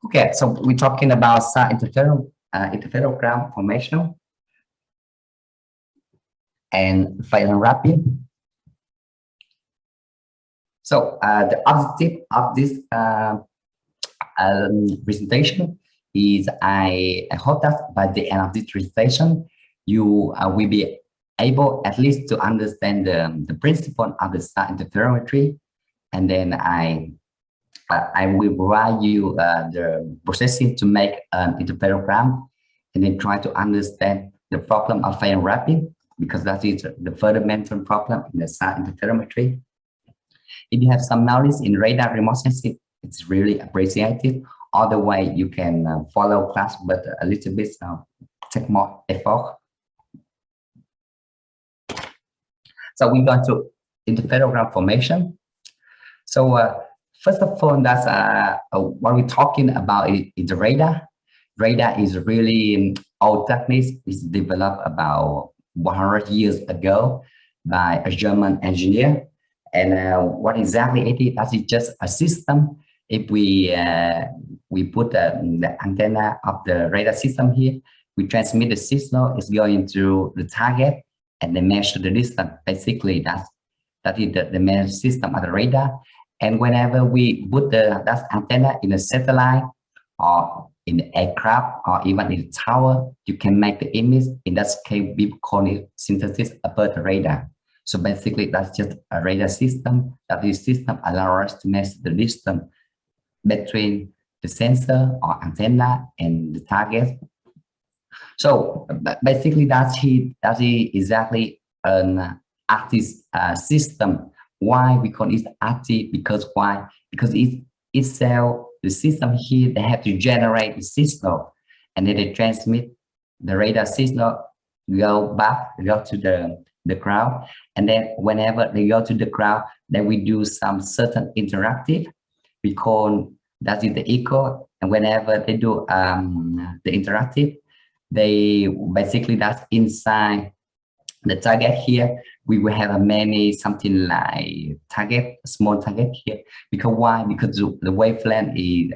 Okay, so we're talking about SAR interferogram formation and fail and rapid. So the objective of this presentation is I hope that by the end of this presentation, you will be able at least to understand the principle of the SAR interferometry, and then I will provide you the processing to make an interferogram, and then try to understand the problem of fail and rapid, because that is the fundamental problem in the SAR interferometry. If you have some knowledge in radar remote sensing, it's really appreciated. Other way you can follow class, but a little bit take more effort. So we go to interferogram formation. So first of all, that's what we're talking about is the radar. Radar is really old technique. It's developed about 100 years ago by a German engineer. And what exactly it is? That is just a system. If we put the antenna of the radar system here, we transmit the signal. It's going to the target, and they measure the distance. Basically, that is the main system of the radar. And whenever we put that antenna in a satellite or in the aircraft or even in the tower, you can make the image. In that case, we call it synthesis above the radar. So basically, that's just a radar system. That this system allows us to measure the distance between the sensor or antenna and the target. So basically, that's exactly an active system. Why we call it active? Because why? Because itself, the system here, they have to generate the signal, and then they transmit the radar signal, go to the ground, and then whenever they go to the ground, then we do some certain interactive. We call that is the echo, and whenever they do the interactive, they basically that's inside the target here. We will have something like small target here. Because why? Because the wavelength is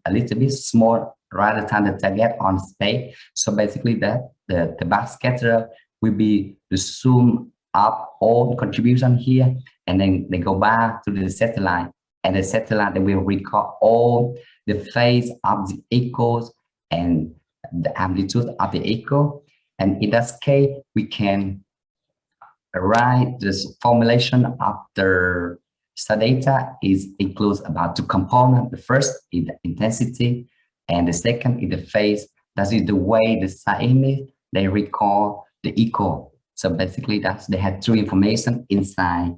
a little bit small rather than the target on space. So basically the backscatter will be the sum up all the contribution here, and then they go back to the satellite, and the satellite they will record all the phase of the echoes and the amplitude of the echo. And in that case, we can write this formulation of the SAR data includes about two components. The first is the intensity, and the second is the phase. That is the way the SAR image they record the echo. So basically, they have two information inside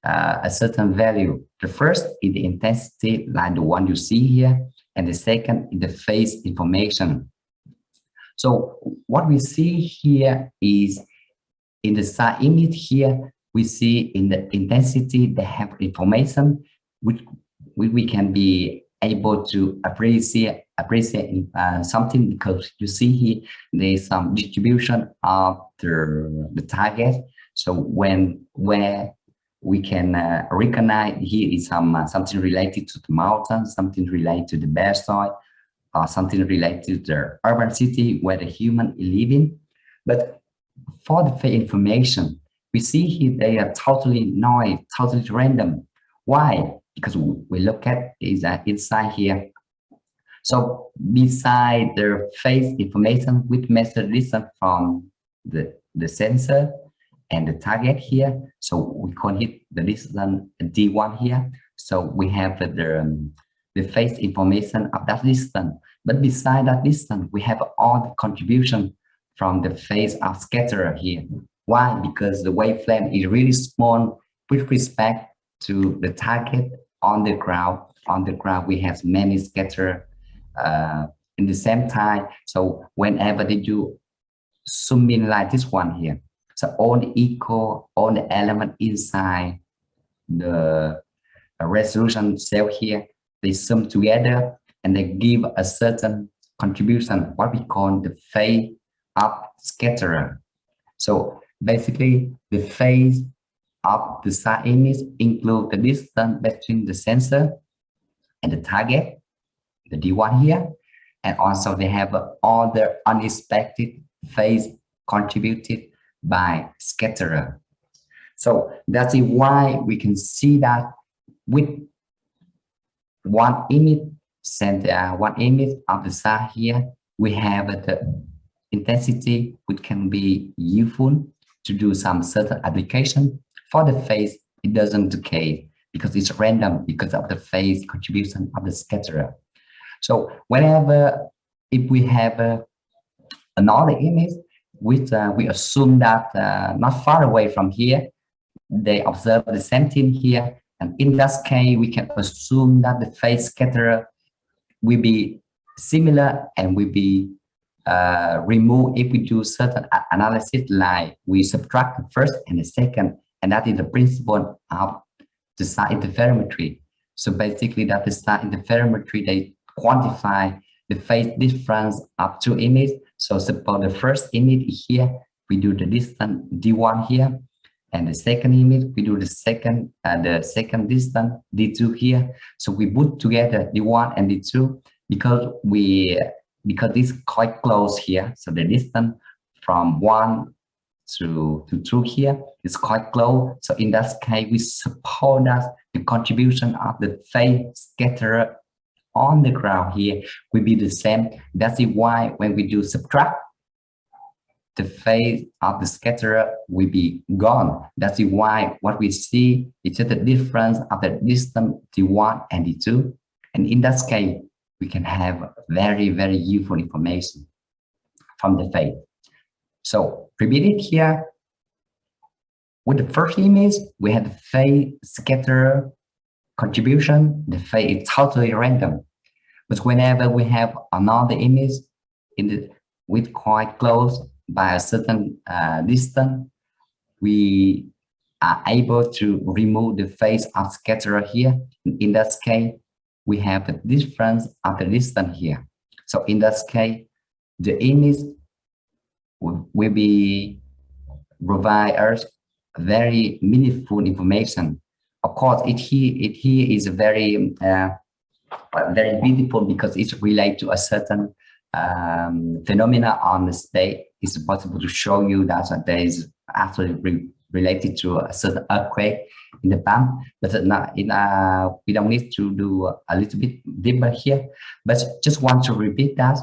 a certain value. The first is the intensity, like the one you see here, and the second is the phase information. So what we see here is in the SAR image here, we see in the intensity they have information which we can be able to appreciate something, because you see here there's some distribution of the target. So where we can recognize here is something related to the mountain, something related to the basalt, or something related to the urban city where the human is living. But for the phase information, we see here they are totally noise, totally random. Why? Because we look at is inside here. So beside the phase information, we measure distance from the sensor and the target here. So we call it the distance D1 here. So we have the phase information of that distance. But beside that distance, we have all the contribution from the phase of scatterer here. Why? Because the wavelength is really small with respect to the target on the ground. On the ground, we have many scatterer in the same time. So whenever they do zoom in like this one here, so all the echo, all the element inside the resolution cell here, they sum together and they give a certain contribution, what we call the phase of scatterer. So basically, the phase of the SAR image include the distance between the sensor and the target, the D1 here, and also they have all the unexpected phase contributed by scatterer. So that's why we can see that with one image one image of the SAR here, we have the intensity which can be useful to do some certain application. For the phase, it doesn't decay because it's random because of the phase contribution of the scatterer. So whenever if we have another image which we assume that not far away from here, they observe the same thing here, and in that case we can assume that the phase scatterer will be similar and will be removed if we do certain analysis, like we subtract the first and the second, and that is the principle of the SAR interferometry. So basically that the SAR interferometry, they quantify the phase difference of two images. So suppose the first image here, we do the distance D1 here, and the second image, we do the second distance D2 here. So we put together D1 and D2 because it's quite close here. So the distance from 1 to 2 here is quite close. So in that case, we suppose that the contribution of the phase scatterer on the ground here will be the same. That's why when we do subtract, the phase of the scatterer will be gone. That's why what we see is just the difference of the distance D1 and D2. And in that case, we can have very, very useful information from the phase. So repeat it here. With the first image, we have the phase scatterer contribution. The phase is totally random. But whenever we have another image with quite close by a certain distance, we are able to remove the phase of scatterer here. In that case, we have the difference of the distance here. So in that case, the image will be provide us very meaningful information. Of course, it here is very very beautiful because it's related to a certain phenomena on the space. It's possible to show you that there is actually related to a certain earthquake in the past, but we don't need to do a little bit deeper here, but just want to repeat that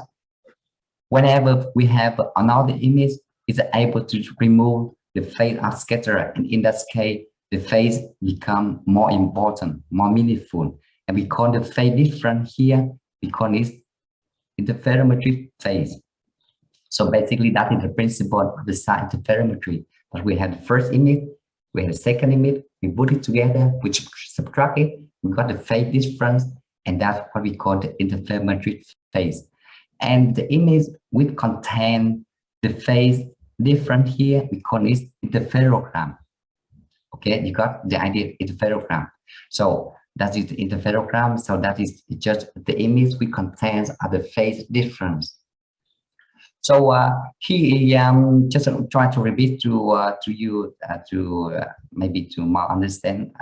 whenever we have another image, it's able to remove the phase of scatterer, and in that case, the phase become more important, more meaningful, and we call the phase different here because it's interferometric phase. So basically, that is the principle of the SAR interferometry. But we have the first image, we have the second image, we put it together, we subtract it, we got the phase difference, and that's what we call the interferometric phase. And the image will contain the phase different here, we call it interferogram. Okay, you got the idea, interferogram. So that is the interferogram. So that is just the image we contains of the phase difference. So here just try to repeat to you maybe to more understand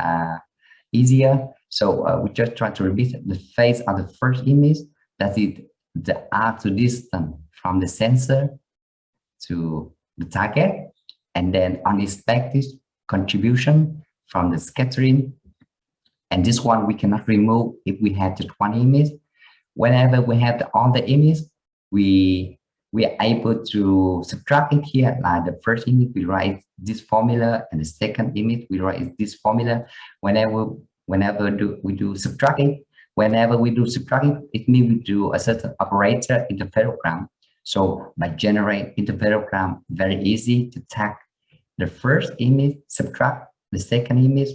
easier. So we just try to repeat the phase of the first image. That is the arc to distance from the sensor to the target, and then unexpected contribution from the scattering. And this one we cannot remove if we have just one image. Whenever we have the other image, we are able to subtract it here. Like the first image, we write this formula, and the second image, we write this formula. Whenever we do subtract it, it means we do a certain operator interferogram. So by generate interferogram, very easy to take the first image, subtract the second image,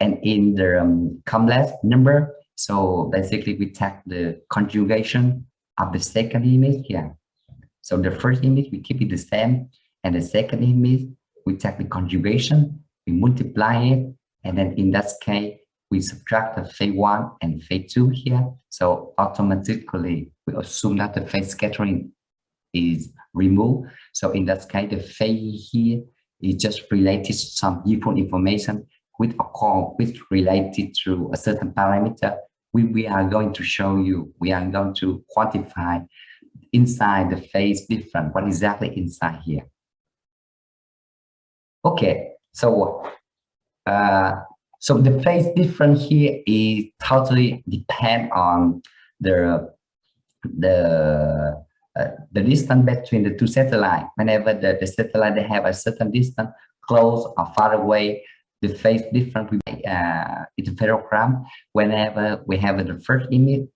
and in the complex number, so basically we take the conjugation of the second image here. So the first image, we keep it the same, and the second image, we take the conjugation, we multiply it, and then in that case, we subtract the phase 1 and phase 2 here. So automatically, we assume that the phase scattering is removed. So in that case, the phase here is just related to some useful information with related to a certain parameter we are going to show you, we are going to quantify inside the phase difference, what exactly inside here. Okay, so the phase difference here is totally depend on the distance between the two satellites. Whenever the satellite, they have a certain distance, close or far away, the phase difference with interferogram. Whenever we have the first image,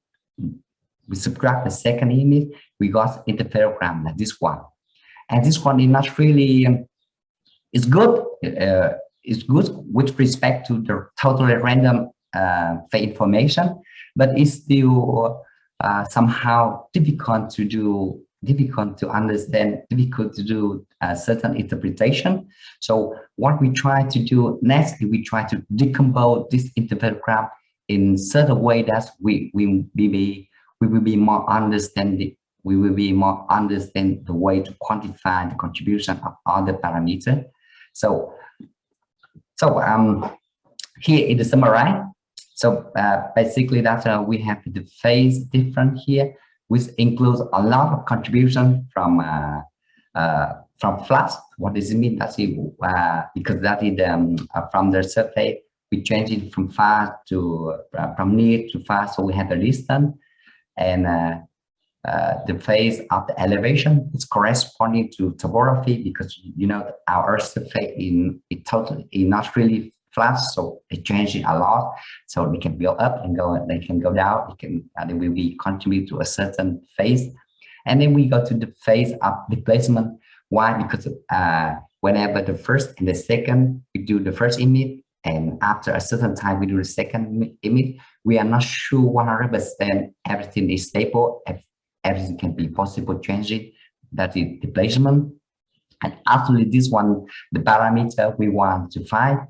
we subtract the second image, we got interferogram like this one. And this one is not really, it's good. It's good with respect to the totally random phase information, but it's still somehow difficult to do, difficult to understand, difficult to do a certain interpretation. So what we try to do next is we try to decompose this interferogram in certain way that we will be more understanding. We will be more understand the way to quantify the contribution of other parameters. So here in the summary. So basically that we have the phase difference here, which includes a lot of contribution from flash. What does it mean? That's it, because that is from the surface, we change it from far to from near to far, so we have the distance, and the phase of the elevation is corresponding to topography, because you know our surface in it totally is not really flat, so it changes a lot. So they can go up and go, they can go down. It can they will be contribute to a certain phase, and then we go to the phase of displacement. Why? Because whenever the first and the second, we do the first image, and after a certain time we do the second image, we are not sure 100% everything is stable. Everything can be possible changing. That is displacement. And after this one, the parameter we want to find.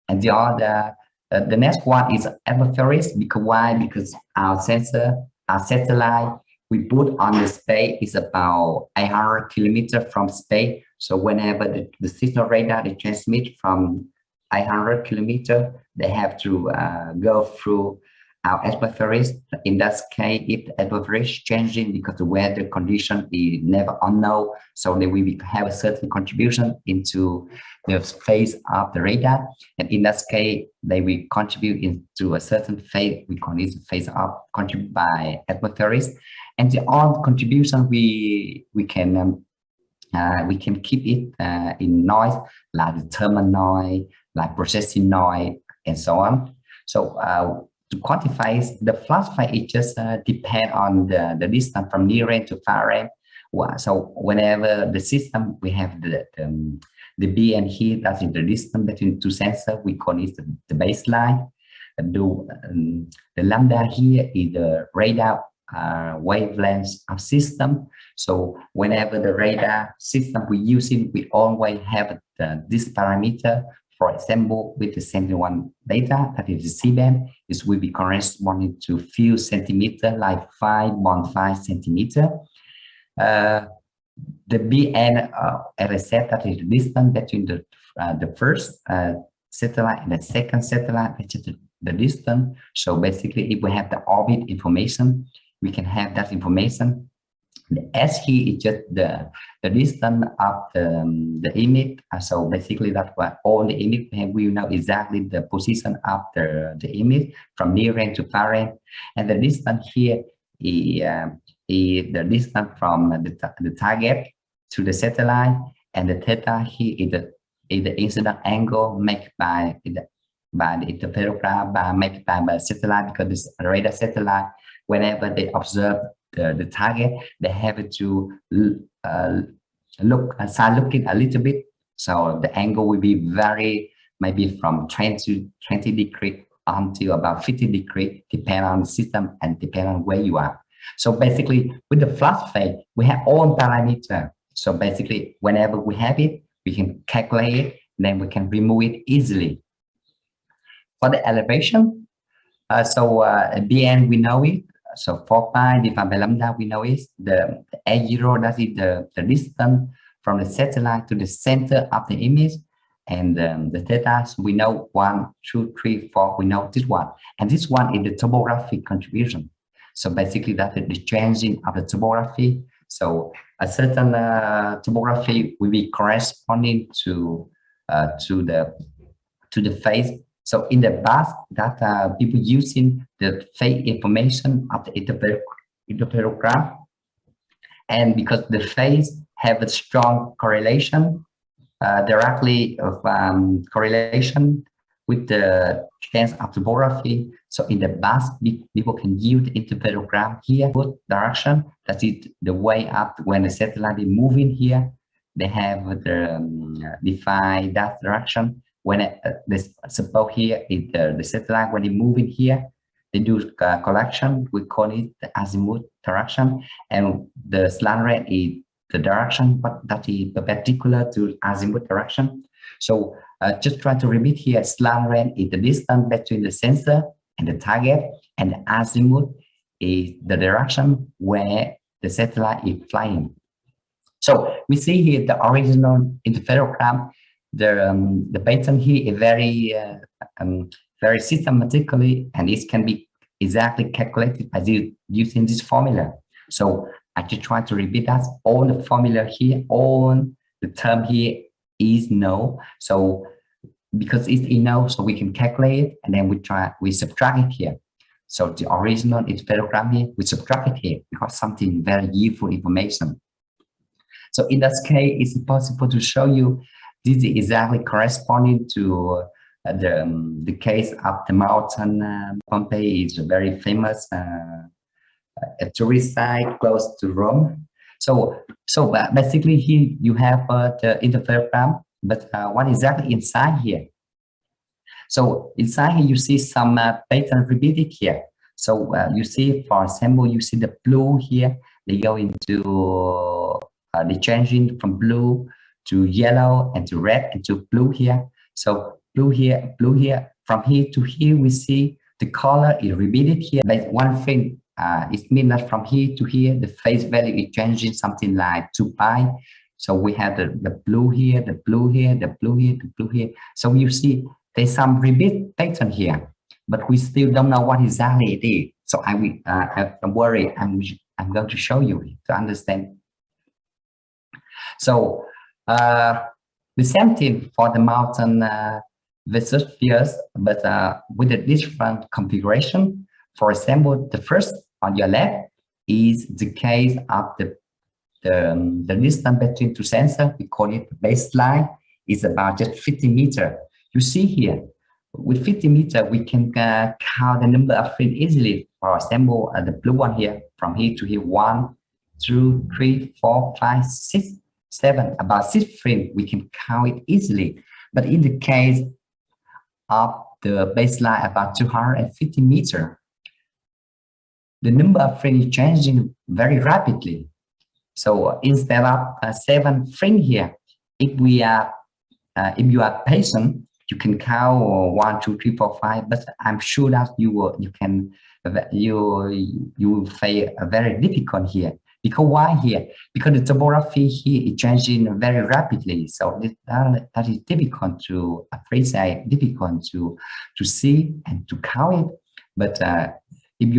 And the other, the next one is interference. Because why? Because our sensor, our satellite, we put on the space is about 800 kilometers from space. So whenever the signal radar they transmit from 800 kilometers, they have to go through our atmosphere. In that case, if the atmosphere is changing because the weather condition is never unknown, so they will have a certain contribution into the phase of the radar. And in that case, they will contribute into a certain phase. We call it phase of contributed by atmospheres. And the other contribution we can keep it in noise, like the thermal noise, like processing noise, and so on. So to quantify the flash phase, it just depend on the distance from near range to far range. So whenever the system, we have the BN here, that is the distance between two sensors, we call it the baseline. The lambda here is the radar wavelength of system. So whenever the radar system we use it, we always have this parameter. For example, with the 71 data, that is the C-band, this will be corresponding to few centimeters, like 5.5 centimeters. The BN, as I said, that is the distance between the first satellite and the second satellite, which is the distance. So basically, if we have the orbit information, we can have that information. The S here is just the distance of the image. So basically, that's what all the image we know exactly the position of the image from near range to far range. And the distance here is the distance from the target to the satellite, and the theta here is the incident angle made by the interferogram, made by the satellite, because this radar satellite, whenever they observe the target, they have to start looking a little bit. So the angle will be very, maybe from 20 degrees until about 50 degrees, depending on the system and depending on where you are. So basically, with the flash phase, we have all parameters. So basically, whenever we have it, we can calculate it, then we can remove it easily. For the elevation, BN, we know it. So 4 pi divided by lambda, we know is the A0, that is the distance from the satellite to the center of the image. and the theta. So we know 1, 2, 3, 4. We know this one, and this one is the topography contribution. So basically, that is the changing of the topography. So a certain topography will be corresponding to the phase. So in the past, that people using the phase information of the interferogram, and because the phase have a strong correlation, directly of correlation with the change of topography. So in the past, people can use the interferogram here, good direction. That is the way up when the satellite is moving here. They have the define that direction. When this suppose here is the satellite, when it moving here, they do collection. We call it the azimuth direction, and the slant rate is the direction, but that is perpendicular to azimuth direction. So just try to repeat here, slant rate is the distance between the sensor and the target, and the azimuth is the direction where the satellite is flying. So we see here the original interferogram. The pattern here is very systematically, and it can be exactly calculated by using this formula. So I just try to repeat that. All the formula here, all the term here is no. So because it's no, so we can calculate it, and then we subtract it here. So the original interferogram here, we subtract it here because something very useful information. So in this case, it's possible to show you this is exactly corresponding to the case of the mountain. Pompeii is a very famous a tourist site close to Rome. So basically here you have the interferogram, but what exactly inside here? So inside here you see some pattern repeated here. So you see, for example, you see the blue here. They go into they changing from blue to yellow and to red and to blue here. So blue here, from here to here, we see the color is repeated here. But one thing, it means that from here to here, the phase value is changing something like 2 pi. So we have the blue here, the blue here, the blue here, the blue here. So you see there's some repeat pattern here, but we still don't know what exactly it is. So I will, don't worry, I'm going to show you to understand. So the same thing for the mountain versus spheres, but with a different configuration. For example, the first on your left is the case of the distance between two sensors. We call it baseline. It's about just 50 meters. You see here, with 50 meters, we can count the number of frames easily. For example, the blue one here, from here to here, 1, 2, 3, 4, 5, 6, 7, about 6 frames, we can count it easily. But in the case of the baseline about 250 meters, the number of frames is changing very rapidly. So instead of 7 frames here, if you are patient, you can count 1, 2, 3, 4, 5. But I'm sure that you will face a very difficult here. Because why here? Because the topography here is changing very rapidly. So that is difficult to appreciate, difficult to see and to count it. But if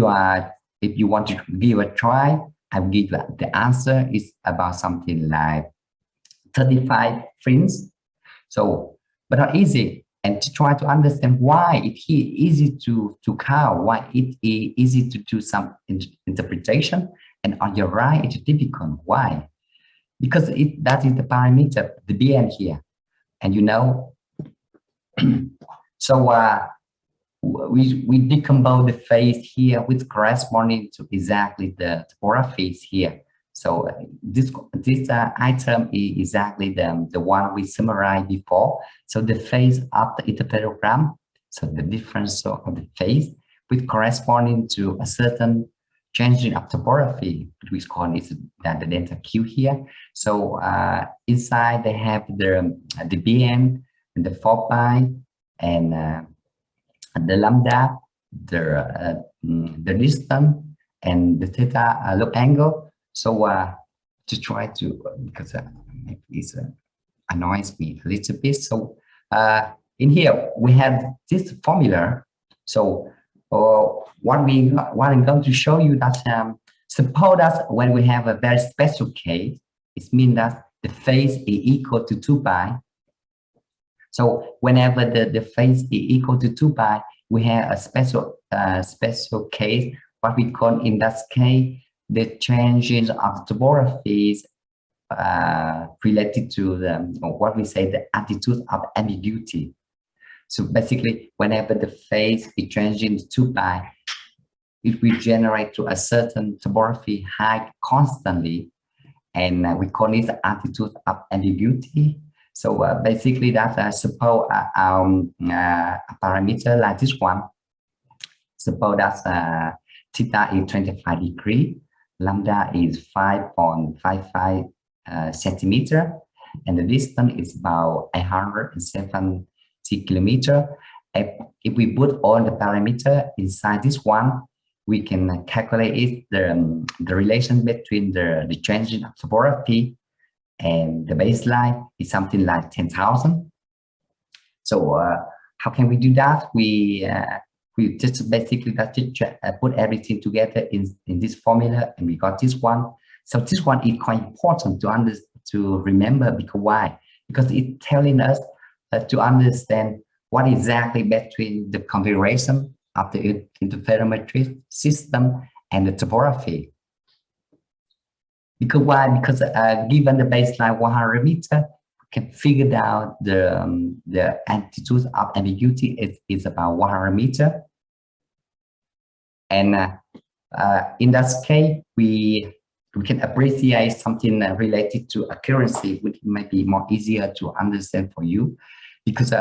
you want to give a try, I will give you the answer is about something like 35 frames. So, but not easy. And to try to understand why it is easy to count, why it is easy to do some interpretation. And on your right, it's difficult. Why? Because that is the parameter, the BN here. And you know, so we decompose the phase here with corresponding to exactly the topographies here. So this item is exactly the one we summarized before. So the phase of the interferogram, so the difference of the phase with corresponding to a certain changing of topography, we call it the delta Q here. So inside they have the BN and the 4 pi and the lambda, the distance and the theta look angle. So to try to, because it annoys me a little bit. So In here, we have this formula. So what I'm going to show you that suppose that when we have a very special case, it means that the phase is equal to 2 pi. So whenever the phase is equal to 2 pi, we have a special case, what we call in that case, the changes of topographies related to what we say the attitude of ambiguity. So basically, whenever the phase is changing to 2 pi, it will generate to a certain topography height constantly, and we call it the attitude of ambiguity. So basically, that suppose a parameter like this one. Suppose that theta is 25 degrees, lambda is 5.55 centimeter, and the distance is about 170 kilometer. If we put all the parameter inside this one, we can calculate it, the relation between the changing of topography and the baseline is something like 10,000. So how can we do that? We just basically put everything together in this formula, and we got this one. So this one is quite important to remember, because why? Because it's telling us to understand what exactly between the configuration of the interferometric system and the topography. Because why? Because given the baseline 100 meter, we can figure out the attitude of ambiguity is about 100 meter. And in that case, we can appreciate something related to accuracy, which might be more easier to understand for you, because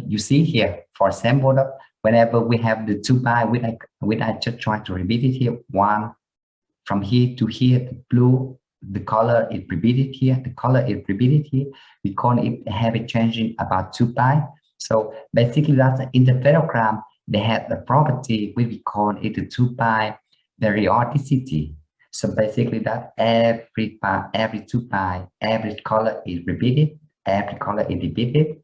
you see here, for example, whenever we have the 2 pi, when I just try to repeat it here, one from here to here, the blue, the color is repeated here, the color is repeated here. We call it have it changing about 2 pi. So basically, that's an interferogram. They have the property we call it the 2 pi periodicity. So basically, that every 2 pi, every color is repeated, every color is repeated.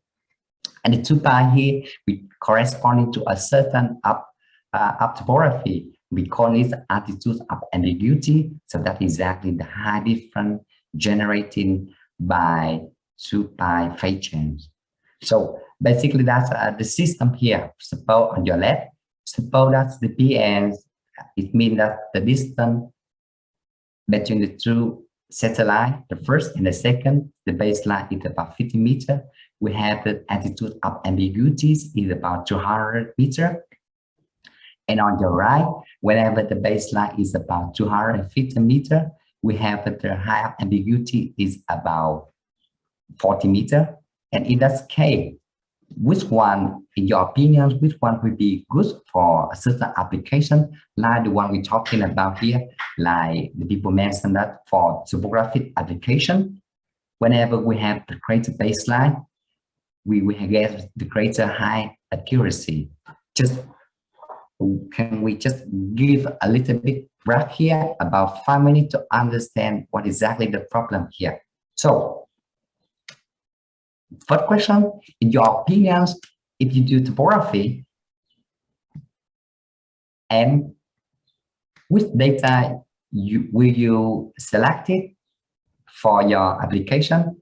And the 2 pi here, we corresponding to a certain topography. We call it attitude of ambiguity. So that's exactly the high difference generated by 2 pi phase change. So basically, that's the system here. Suppose on your left, suppose that's the PN. It means that the distance between the two satellites, the first and the second, the baseline is about 50 meters. We have the attitude of ambiguities is about 200 meters. And on your right, whenever the baseline is about 250 meters, we have the high ambiguity is about 40 meters. And in that case, which one, in your opinion, which one will be good for a certain application, like the one we're talking about here, like the people mentioned that for topographic application, whenever we have the greater baseline, we get the greater high accuracy. Can we just give a little bit break here, about 5 minutes, to understand what exactly the problem here? So, first question, in your opinions, if you do topography, and which data will you select it for your application?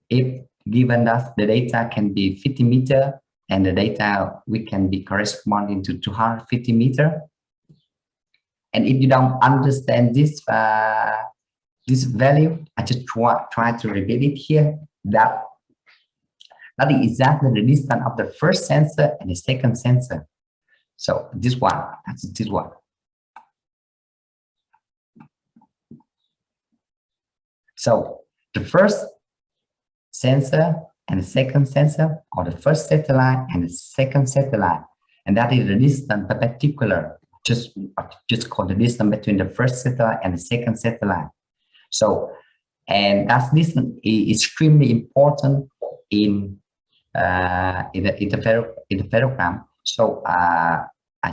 If given that the data can be 50 meters and the data we can be corresponding to 250 meters, and if you don't understand this this value, I just try to repeat it here. That is exactly the distance of the first sensor and the second sensor. So this one, that's this one. So the first sensor and the second sensor, or the first satellite and the second satellite, and that is the distance perpendicular, just call the distance between the first satellite and the second satellite. So, and that distance is extremely important in the interferogram. So I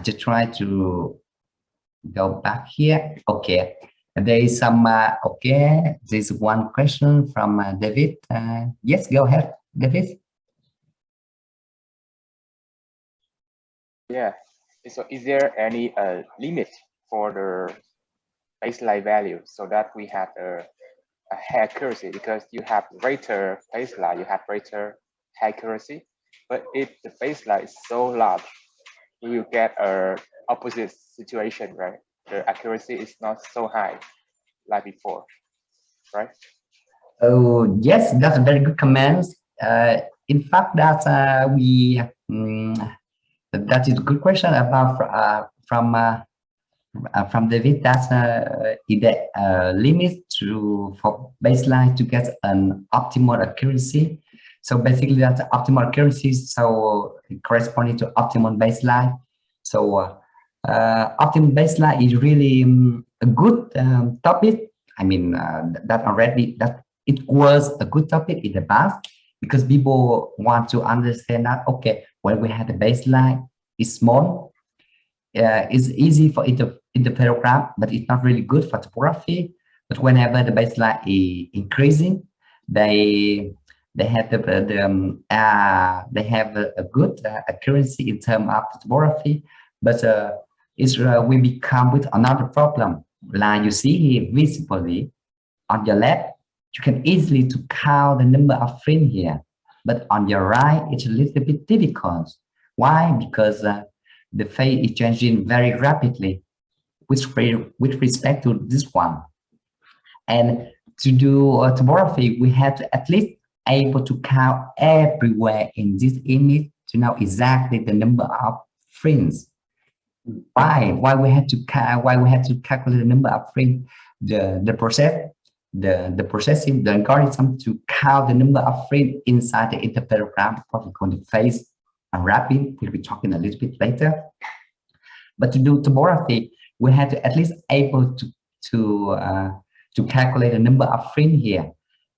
just try to go back here. Okay, there is some okay, there's one question from David. Yes, go ahead, David. Yeah. So is there any limit for the baseline value so that we have a high accuracy? Because you have greater baseline, you have greater accuracy. But if the baseline is so large, you will get a opposite situation, right? The accuracy is not so high like before, right? Oh, yes, that's a very good comment. In fact, that is a good question about from David. That's in the limit for baseline to get an optimal accuracy. So basically, that's optimal accuracy. So corresponding to optimal baseline. So optimal baseline is really a good topic. I mean, that it was a good topic in the past because people want to understand that, okay, when we have the baseline, it's small, it's easy for interferogram, but it's not really good for topography. But whenever the baseline is increasing, they have they have a good accuracy in terms of topography, but we become with another problem. Like you see here visibly on your left, you can easily to count the number of frames here, but on your right, it's a little bit difficult. Why? Because the phase is changing very rapidly with respect to this one. And to do topography, we have to at least able to count everywhere in this image to know exactly the number of frames. Why we have to calculate the number of frames? The processing, the algorithm to count the number of frames inside the interferogram, what we call the phase unwrapping. We'll be talking a little bit later. But to do topography, we have to at least able to calculate the number of frames here.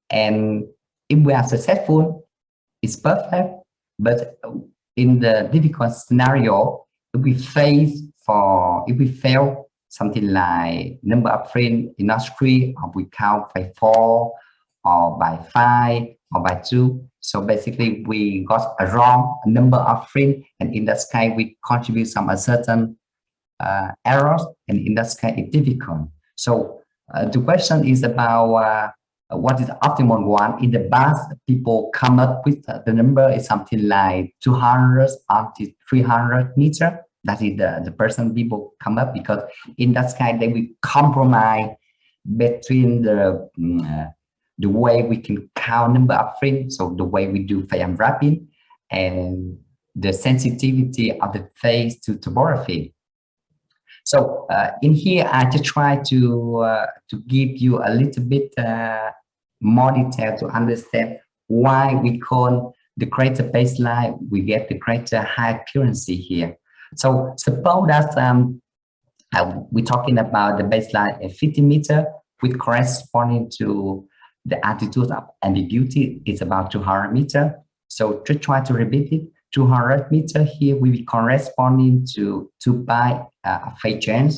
And if we are successful, it's perfect. But in the difficult scenario, if we fail something like number of frames in not 3, or we count by 4, or by 5, or by 2. So basically, we got a wrong number of frames, and in that case, we contribute some certain errors, and in that case, it's difficult. So the question is about what is the optimal one. In the past, people come up with the number is something like 200 until 300 meters. That is the person people come up, because in that case, they will compromise between the way we can count number of frames, so the way we do phase unwrapping, and the sensitivity of the phase to topography. So in here, I just try to give you a little bit more detail to understand why we call the greater baseline, we get the greater high accuracy here. So suppose that we're talking about the baseline at 50 meters, with corresponding to the altitude of ambiguity is about 200 meters. So just try to repeat it. 200 meters here will be corresponding to 2 pi phase change.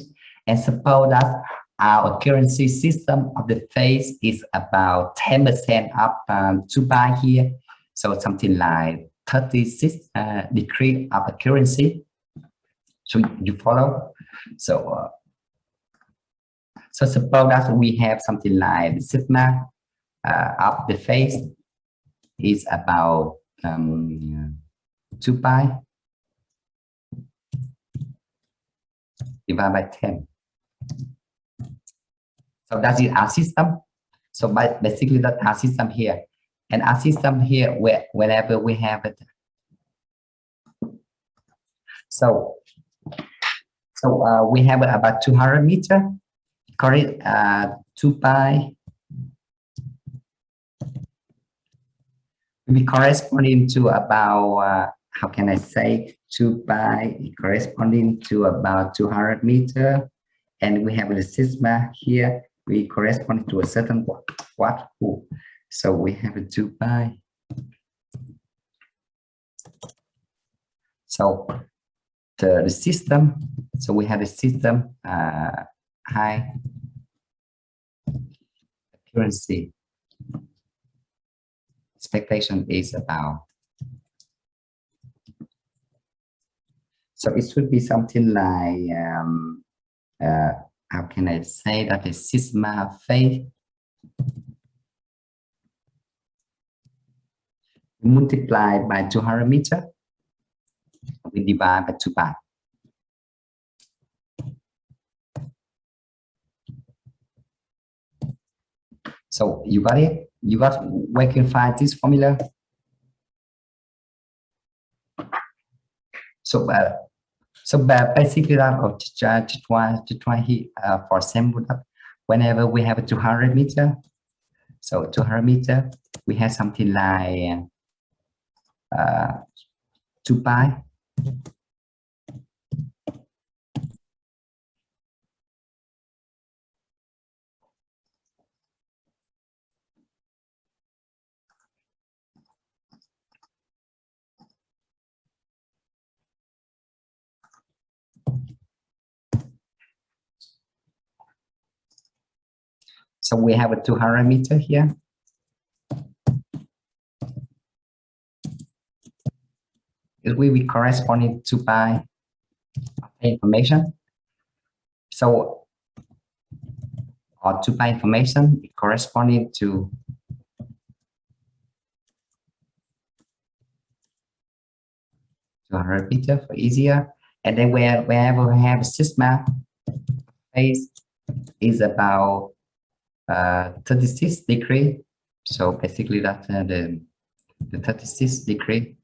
And suppose that our accuracy system of the phase is about 10% up 2 pi here. So something like 36 degree of accuracy. So you follow? So suppose that we have something like the sigma of the phase is about 2 pi divided by 10. So that is our system. So basically that's our system here. And our system here, whenever we have it. So we have about 200 meters, correct? 2 pi will be corresponding to about, how can I say, 2 pi corresponding to about 200 meters. And we have the sigma here, we correspond to a certain watt. So we have a 2 pi. So the system, so we have a system high accuracy. Expectation is about. So it should be something like, how can I say that, the sigma phase multiplied by 200 meters, we divide by 2 pi. So you got it? You got where you can find this formula? So basically that of to try here, for example, that whenever we have a 200 meter, so 200 meter, we have something like 2 pi. So we have a 200 meter here. It will be corresponding to pi information. So, or 2 pi information corresponding to 200 meter for easier. And then wherever we have a sigma phase is about 36 degree. So basically that's the 36 degree.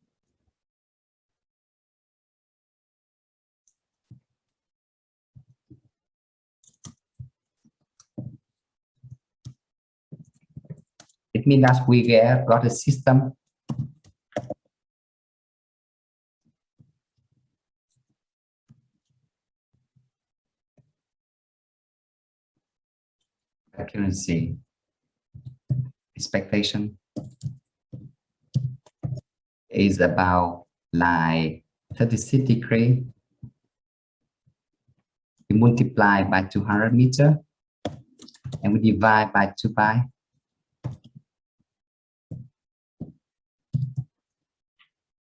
It means that we got a system accuracy expectation is about like 36 degree. We multiply by 200 meter and we divide by 2 pi.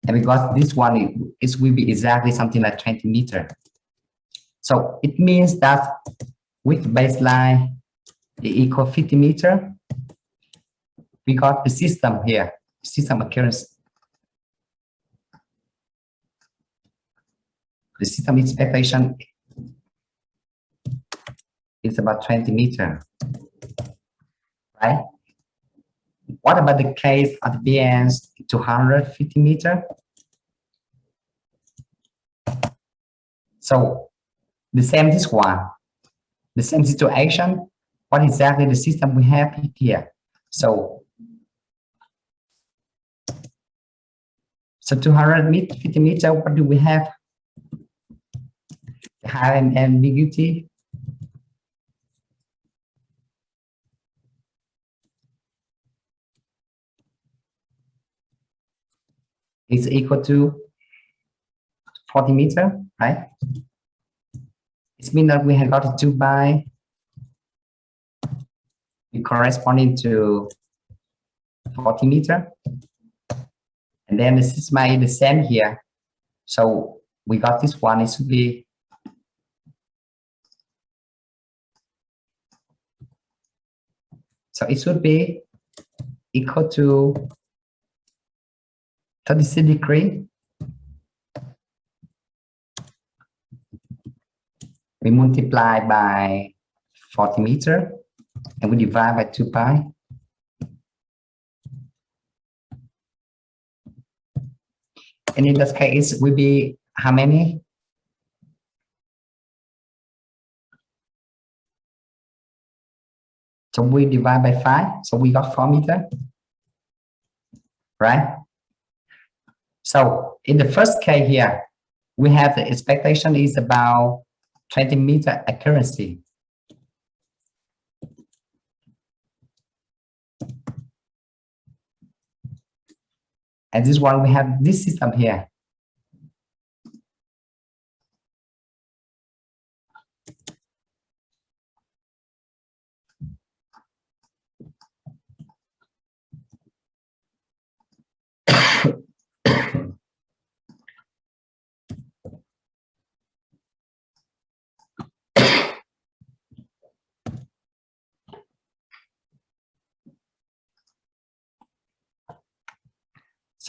And because this one will be exactly something like 20 meter. So it means that with baseline equal 50 meter, we got the system here, system accuracy. The system expectation is about 20 meter, right? What about the case of the BNs 250 meter? So the same this one, the same situation. What exactly the system we have here? So 250 meter, what do we have? Have an ambiguity. Is equal to 40 meter, right? It means that we have got 2 pi corresponding to 40 meter. And then the sigma is the same here. So we got this one, it should be equal to 36 degree. We multiply by 40 meter and we divide by 2 pi. And in this case, it will be how many? So we divide by 5. So we got 4 meter, right? So in the first case here, we have the expectation is about 20 meter accuracy. And this one, we have this system here.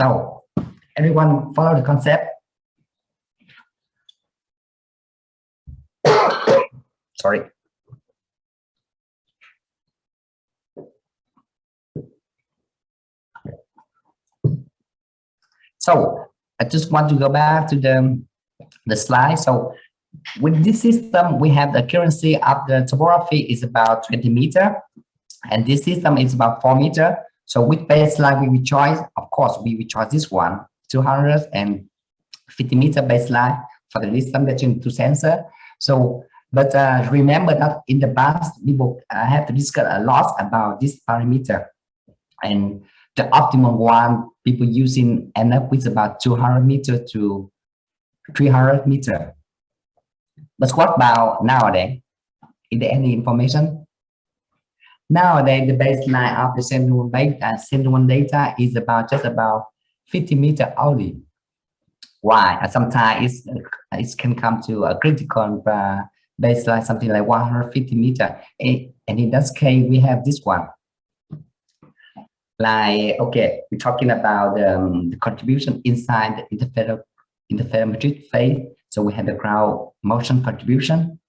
So everyone follow the concept. Sorry. So I just want to go back to the slide. So with this system, we have the accuracy of the topography is about 20 meter, and this system is about 4 meter. So with baseline, we will choose, of course, we will choose this one, 250 meter baseline for the distance between two sensor. So, but remember that in the past, people have to discuss a lot about this parameter, and the optimal one people using end up with about 200 meter to 300 meter. But what about nowadays? Is there any information? Nowadays, the baseline of the Sentinel data is just about 50 meter only. Why? Sometimes it can come to a critical baseline, something like 150 meter. And in that case, we have this one. Like, okay, we're talking about the contribution inside the interferometric phase. So we have the ground motion contribution.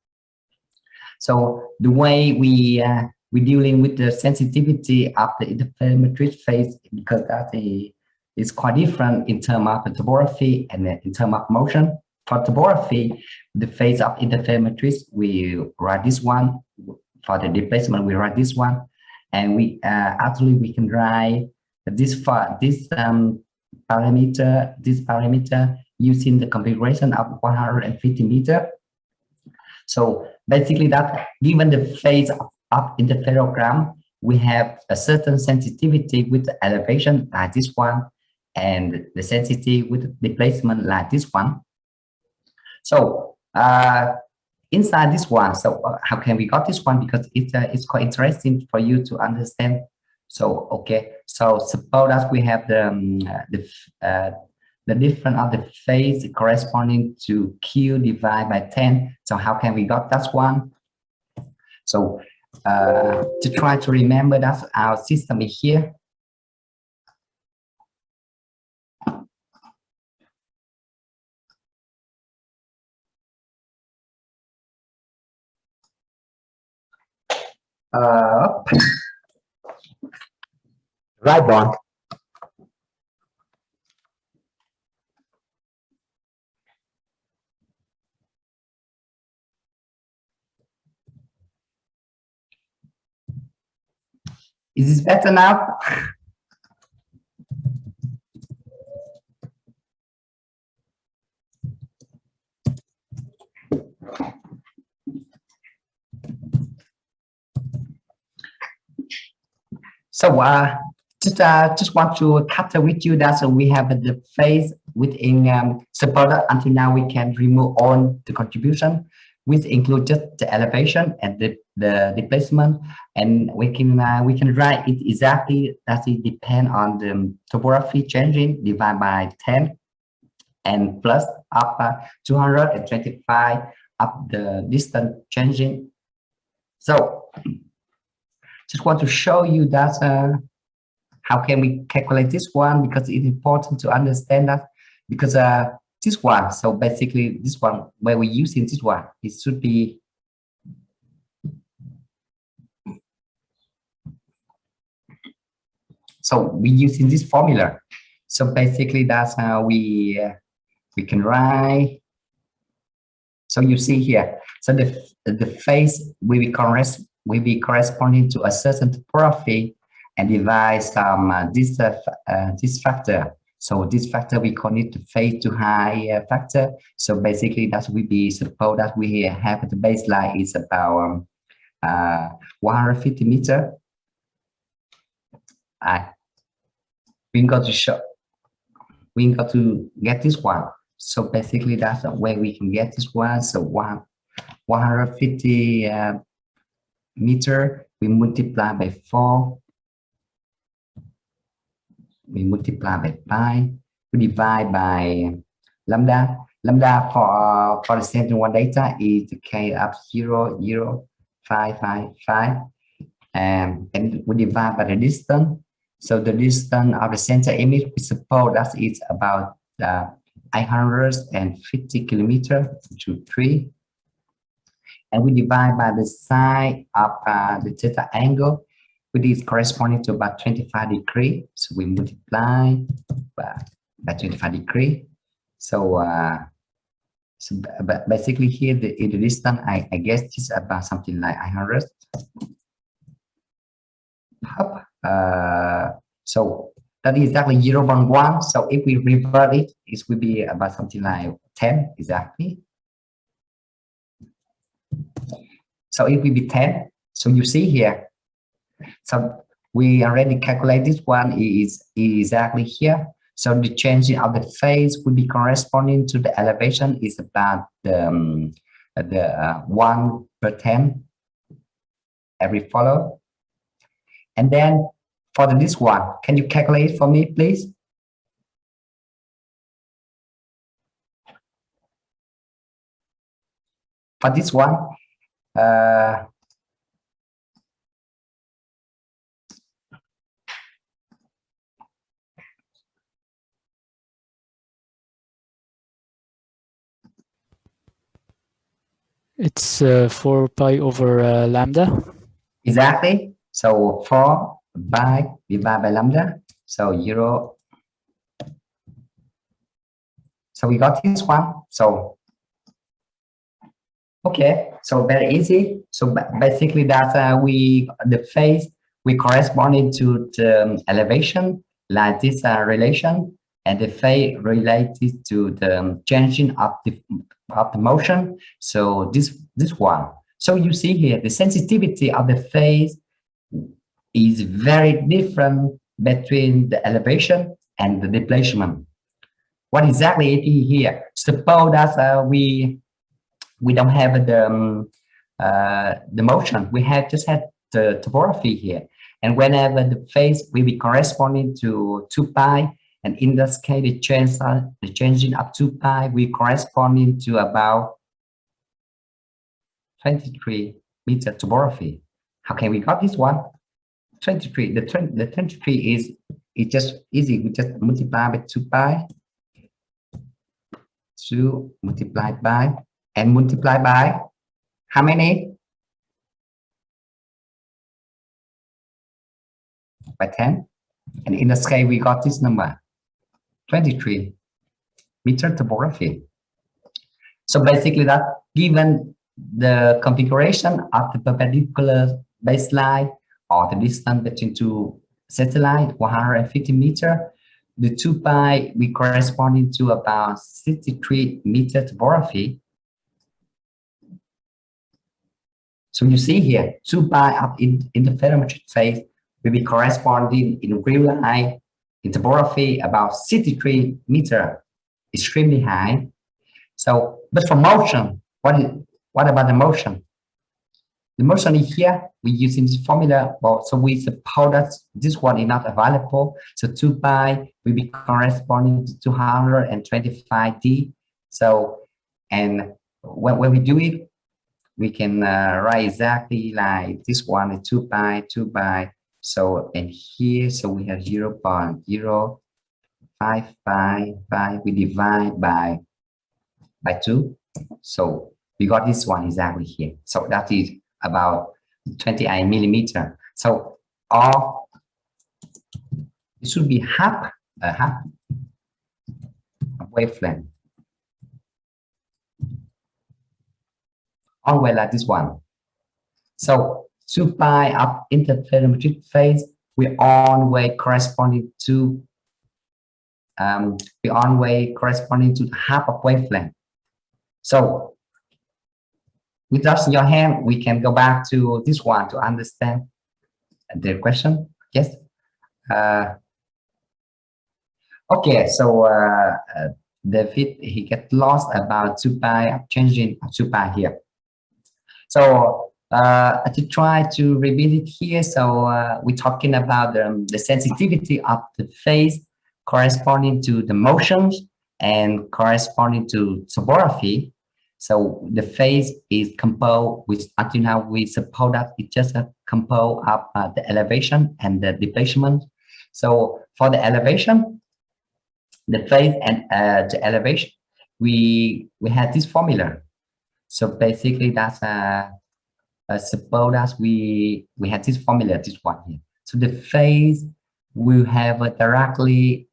So the way we're dealing with the sensitivity of the interferometric phase, because that is quite different in terms of the topography and in terms of motion. For topography, the phase of interferometric, we write this one. For the displacement, we write this one. And we actually we can write this parameter using the configuration of 150 meter. So basically, that given the phase of interferogram, we have a certain sensitivity with the elevation like this one, and the sensitivity with the displacement like this one. So inside this one, so how can we got this one? Because it's quite interesting for you to understand. So okay, so suppose that we have the difference of the phase corresponding to Q divided by 10. So how can we got that one? So to try to remember that our system is here. Right on. Is this better now? So just want to capture with you that we have the phase within suppose until now we can remove all the contribution, which include just the elevation and the displacement, and we can write it exactly that it depend on the topography changing divided by 10 and plus up 225 up the distance changing. So just want to show you that how can we calculate this one, because it's important to understand that, because this one, so basically this one where we're using this one, it should be so we're using this formula. So basically that's how we can write. So you see here, so the phase will be corresponding to a certain topography and divide some this factor. So this factor we call it the phase to high factor. So basically that will be, suppose that we have the baseline is about 150 meter. We got to get this one. So basically that's where we can get this one. So 150 meter, we multiply by 4. We multiply by pi. We divide by lambda. Lambda for the Sentinel data is the k of 0.0555. And we divide by the distance. So the distance of the center image, we suppose that is about 850 kilometers to 3. And we divide by the side of the theta angle, which is corresponding to about 25 degrees. So we multiply by 25 degrees. So, but basically here, the distance, I guess is about something like 100. So that is exactly 0.1. So if we revert it, it will be about something like 10 exactly. So it will be 10. So you see here. So we already calculate this one is exactly here. So the changing of the phase will be corresponding to the elevation is about the 1/10 every follow. And then for this one, can you calculate for me, please? For this one, it's 4 pi over lambda. Exactly. So 4 pi divided by lambda. So 0. So we got this one. So okay, so very easy. So basically that the phase we corresponding to the elevation like this relation, and the phase related to the changing of the motion. So this one. So you see here the sensitivity of the phase is very different between the elevation and the displacement. What exactly it is here? Suppose that we don't have the motion. We have just had the topography here, and whenever the phase will be corresponding to 2 pi, and in this case the changing of 2 pi will corresponding to about 23 meter topography. How can we got this one? 23. The 23 is just easy. We just multiply by 2 pi. 2 multiplied by and multiply by how many? By 10. And in the scale we got this number 23 meter topography. So basically that given the configuration of the perpendicular baseline or the distance between two satellites 150 meter, the 2 pi we corresponding to about 63 meter topography. So you see here 2 pi of interferometric phase will be corresponding in real life in topography about 63 meter, extremely high. So but for motion, what about the motion? The motion is here. We're using this formula. Well, so we suppose that this one is not available. So 2 pi will be corresponding to 225 d. So, and when we do it, we can write exactly like this one is 2 pi, 2 pi. So, and here, so we have 0.05 pi, we divide by 2. So we got this one exactly here. So that is about 28 millimeter. So all it should be half wavelength. Always like this one. So 2 pi of interferometric phase we always corresponding to half of wavelength. So with us in your hand, we can go back to this one to understand the question. Yes. Okay. So David, he get lost about 2 pi changing 2 pi here. So to try to repeat it here. So we're talking about the sensitivity of the phase corresponding to the motions and corresponding to topography. So the phase is composed with, until now we suppose that it's just a composed of the elevation and the displacement. So for the elevation, the phase and the elevation, we had this formula. So basically, that's suppose that we had this formula, this one here. So the phase will have a directly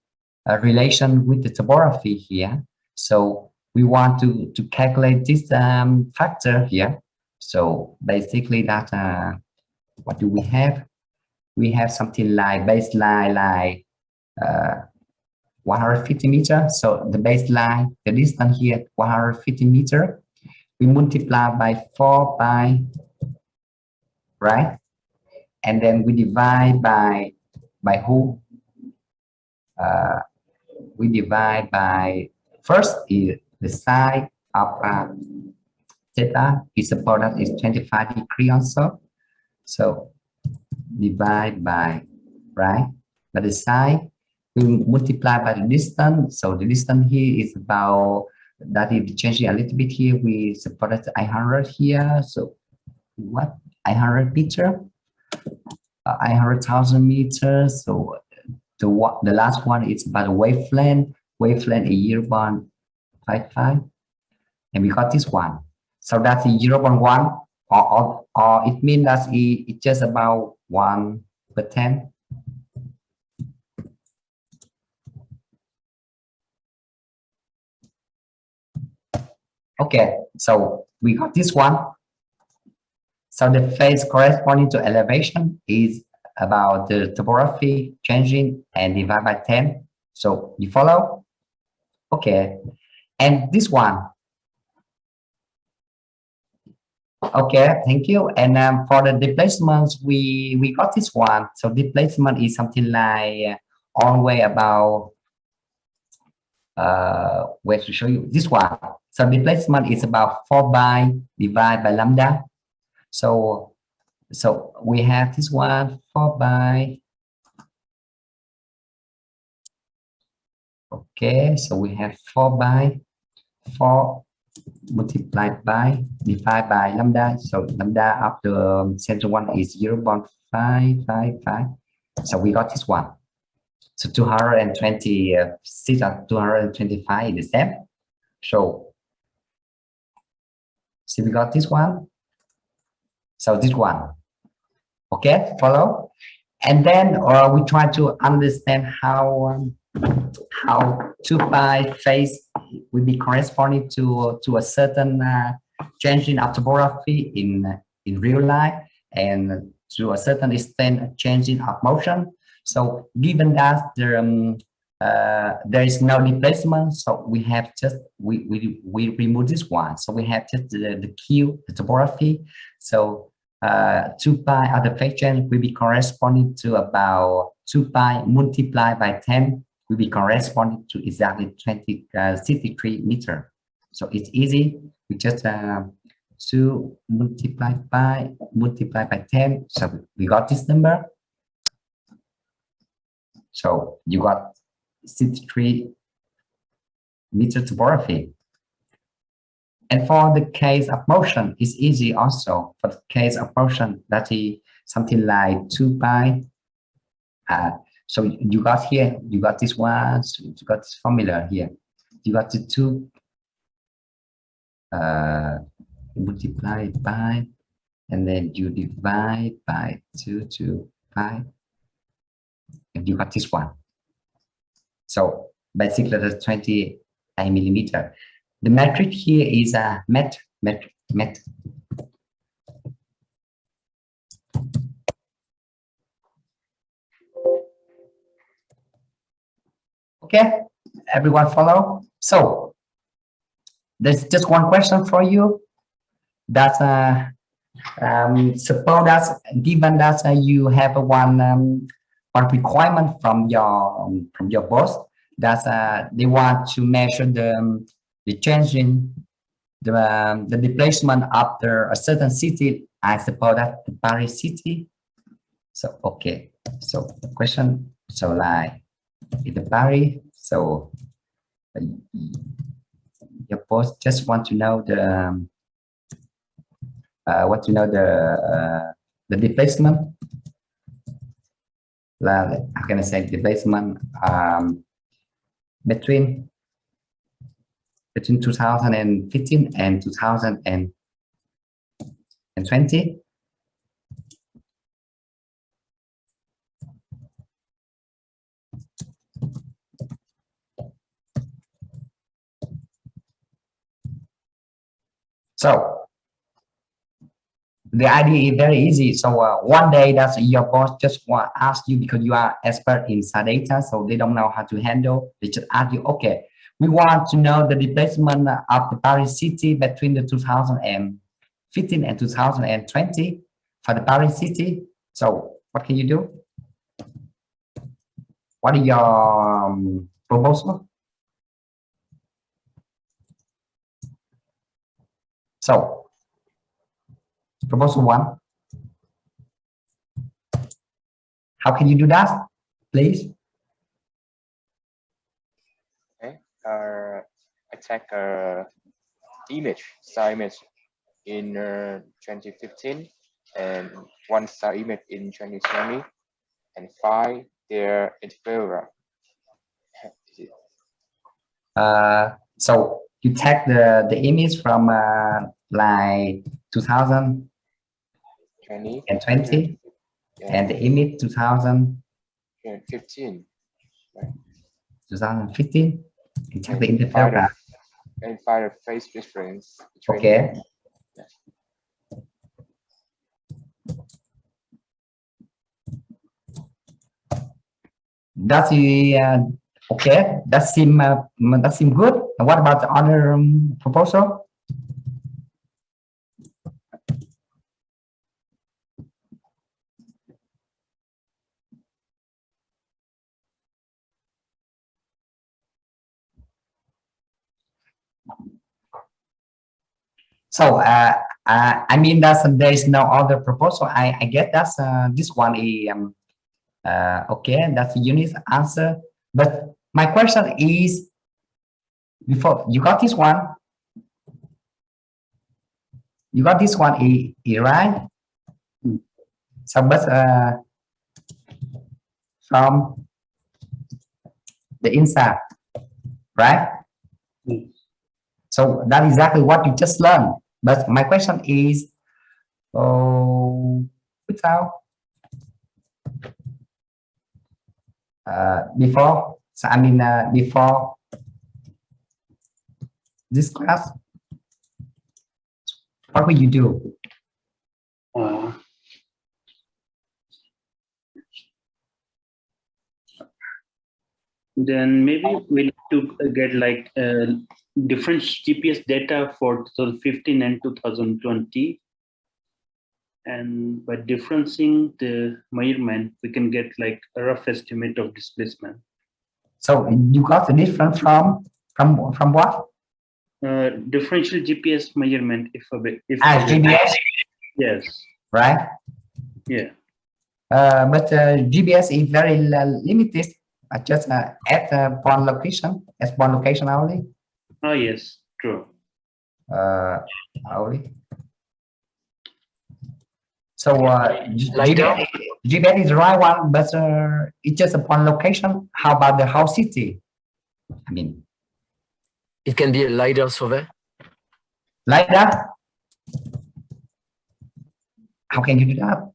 relation with the topography here. So we want to calculate this factor here. So basically, that what do we have? We have something like baseline like 150 meters. So the baseline, the distance here, 150 meters. We multiply by 4 pi, right? And then we divide by who? We divide by, first is the side of theta. We suppose that is 25 degrees also. So divide by, right? But the side, we multiply by the distance. So the distance here is about, that is changing a little bit here. We suppose that 800 here. So what? 800 meter, 800,000 meters. So the last one is about the wavelength. Wavelength is 0.55, and we got this one. So that's 0.1, or it means that it's just about 1/10. Okay, so we got this one. So the phase corresponding to elevation is about the topography changing and divide by 10. So you follow? Okay. And this one. Okay, thank you. And for the displacements, we got this one. So displacement is something like always about where to show you this one. So displacement is about 4 pi divided by lambda. So we have this one 4 pi. Okay, so we have 4 pi, 4 multiplied by divided by lambda. So lambda of the center one is 0.555. So we got this one. So 226 or 225 is the same. So we got this one. So this one. Okay, follow. And then we try to understand how 2 pi phase will be corresponding to a certain change in topography in real life, and to a certain extent changing of motion. So given that there is no displacement, so we have just we remove this one. So we have just the Q, the topography. So 2 pi of the phase change will be corresponding to about 2 pi multiplied by 10 will be corresponding to exactly 63 meters. So it's easy. We just 2 multiplied by 10. So we got this number. So you got 63 meter topography. And for the case of motion, it's easy also. For the case of motion, that is something like 2 pi. So you got here, you got this one, so you got this formula here. You got the 2 multiplied by, and then you divide by 2 pi, and you got this one. So basically that's 28 millimeter. The metric here is a met. Okay, everyone follow? So there's just one question for you. That's suppose that given that you have one requirement from your boss, that they want to measure the change in the displacement after a certain city. I suppose that the Paris city. So okay, so the question, so like in the Paris, so your boss just want to know the the displacement how can I say, displacement between 2015 and 2020. So the idea is very easy. So one day that your boss just want to ask you, because you are expert in SAR data, so they don't know how to handle. They just ask you, okay, we want to know the displacement of the Paris city between the 2015 and 2020 for the Paris city. So what can you do? What is your proposal? So proposal one. How can you do that, please? Okay. I take image, SAR image in 2015 and one SAR image in 2020 and find their interferogram. So you take the image from like 2020 and the image 2015. Right. 2015 and take the interferogram. And find a phase difference between okay. them. That's okay. That seem good. And what about the other proposal? So I mean that there is no other proposal. I get that this one is okay. That's a unique answer. But my question is, before you got this one, right? So but from the InSAR, right? So that's exactly what you just learned. But my question is, without before, so I mean before this class, what will you do? Then maybe we need to get like different GPS data for 2015 and 2020. And by differencing the measurement, we can get like a rough estimate of displacement. So you got the difference from what? Differential GPS measurement. If GPS. Yes. Right. Yeah. But GPS is very limited. Just at one location, as one location only. Oh yes, true. Only. So GPS is the right one, but it's just upon location. How about the whole city? I mean, it can be a LiDAR survey. LiDAR? How can you do that?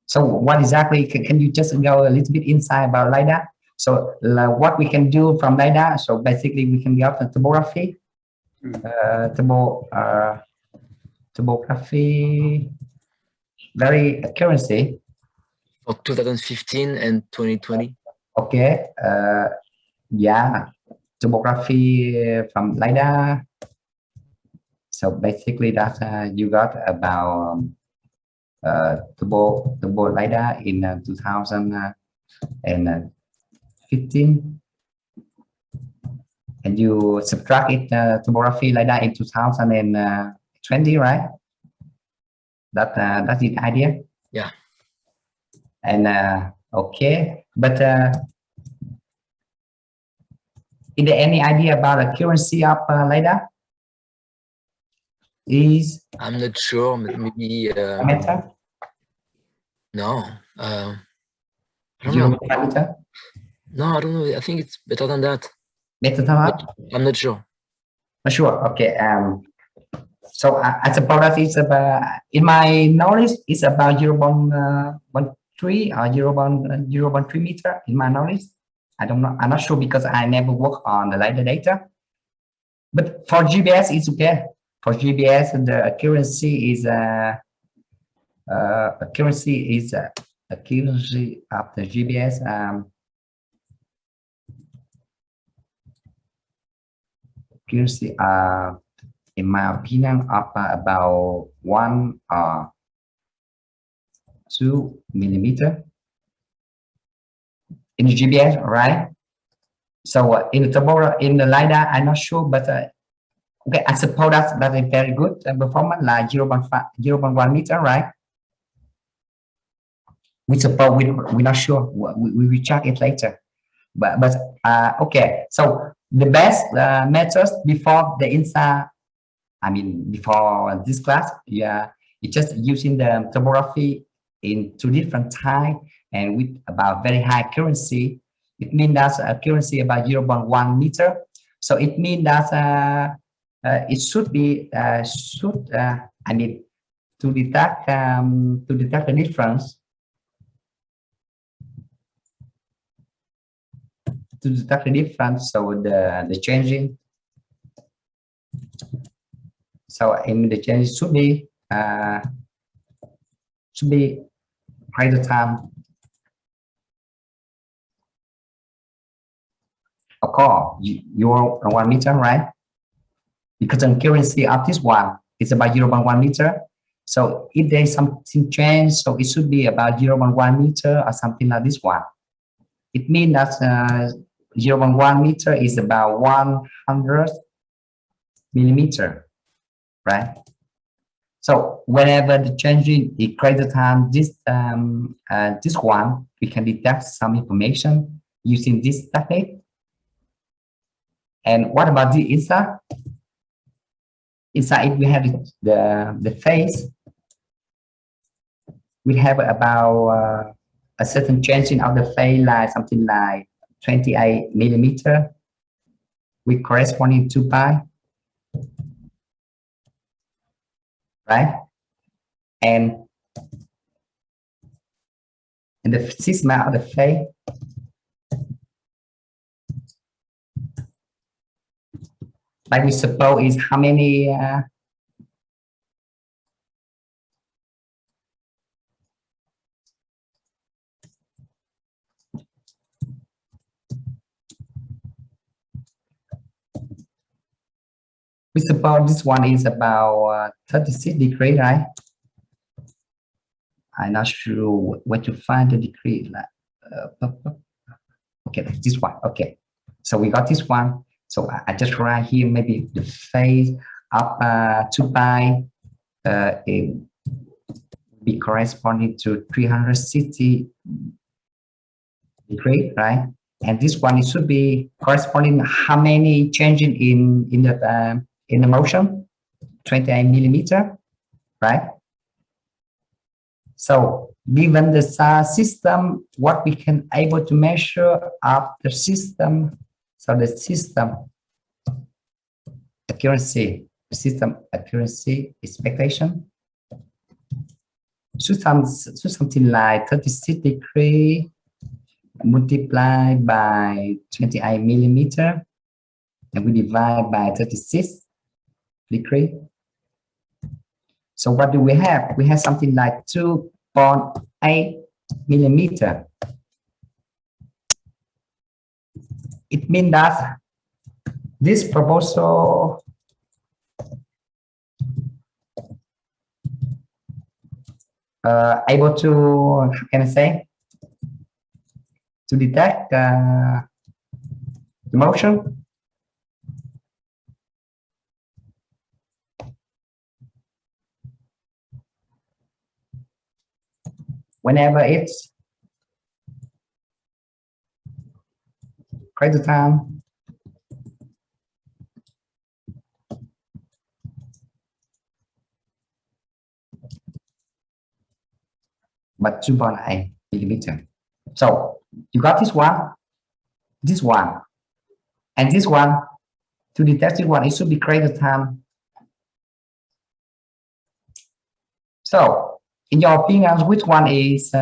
So what exactly, can you just go a little bit inside about LiDAR? So what we can do from LiDAR, so basically we can get the topography, topography, very accuracy. For 2015 and 2020. Okay, yeah, topography from LiDAR. So basically that you got about topo LiDAR in 2015, and you subtract it topography LiDAR in 2020, right? That's the idea. Yeah. And okay, but is there any idea about accuracy of LiDAR? I'm not sure, but maybe meter? No. I don't know. 0.5 meter? No, I don't know. I think it's better than that. Better than that? I'm not sure. Not sure. Okay. So I suppose that it's about, in my knowledge, it's about 0.13 or 0.3 meter in my knowledge. I don't know. I'm not sure because I never work on the LiDAR data. But for GBS, it's okay. For GBS, the accuracy is accuracy of the GBS. Accuracy, in my opinion, of about 1 or 2 millimeter in the GBS, right? So in the topography, in the LiDAR, I'm not sure, but okay, I suppose that is very good performance, like 0.5, 0.1 meter, right? We suppose we're not sure. We will check it later. But okay. So the best methods before the InSAR, I mean before this class, yeah, it's just using the topography in 2 different time and with about very high accuracy. It means that accuracy about 0.1 meter. So it means that it should be I mean to detect the difference. To detect the difference, so the changing. So in the change should be greater time. Of course, you're 1 meter, right? Because the accuracy of this one is about 0.1 meter. So if there is something change, so it should be about 0.1 meter or something like this one. It means that 0.1 meter is about 100 millimeter, right? So whenever the changing is greater than this one, we can detect some information using this technique. And what about the InSAR? Inside we have the phase. We have about a certain changing of the phase, like something like 28 millimeter, with corresponding to pi, right? And the sigma of the phase like we suppose is how many we suppose this one is about 36 degrees, right? I'm not sure where to find the degree. Okay, this one. Okay, so we got this one. So I just write here maybe the phase of 2 pi it be corresponding to 360 degree, right? And this one it should be corresponding how many changing in the motion, 28 millimeter, right? So given the SAR system, what we can able to measure of the system, so the system accuracy, system accuracy expectation should something like 36 degree multiplied by 28 millimeter, and we divide by 36 degree. So what do we have? We have something like 2.8 millimeter. It means that this proposal able to, how can I say, to detect the motion. Whenever it's greater than 1 but 2.8 millimeter. So you got this one, and this one. To detect this one, it should be greater than. So, in your opinion, which one is?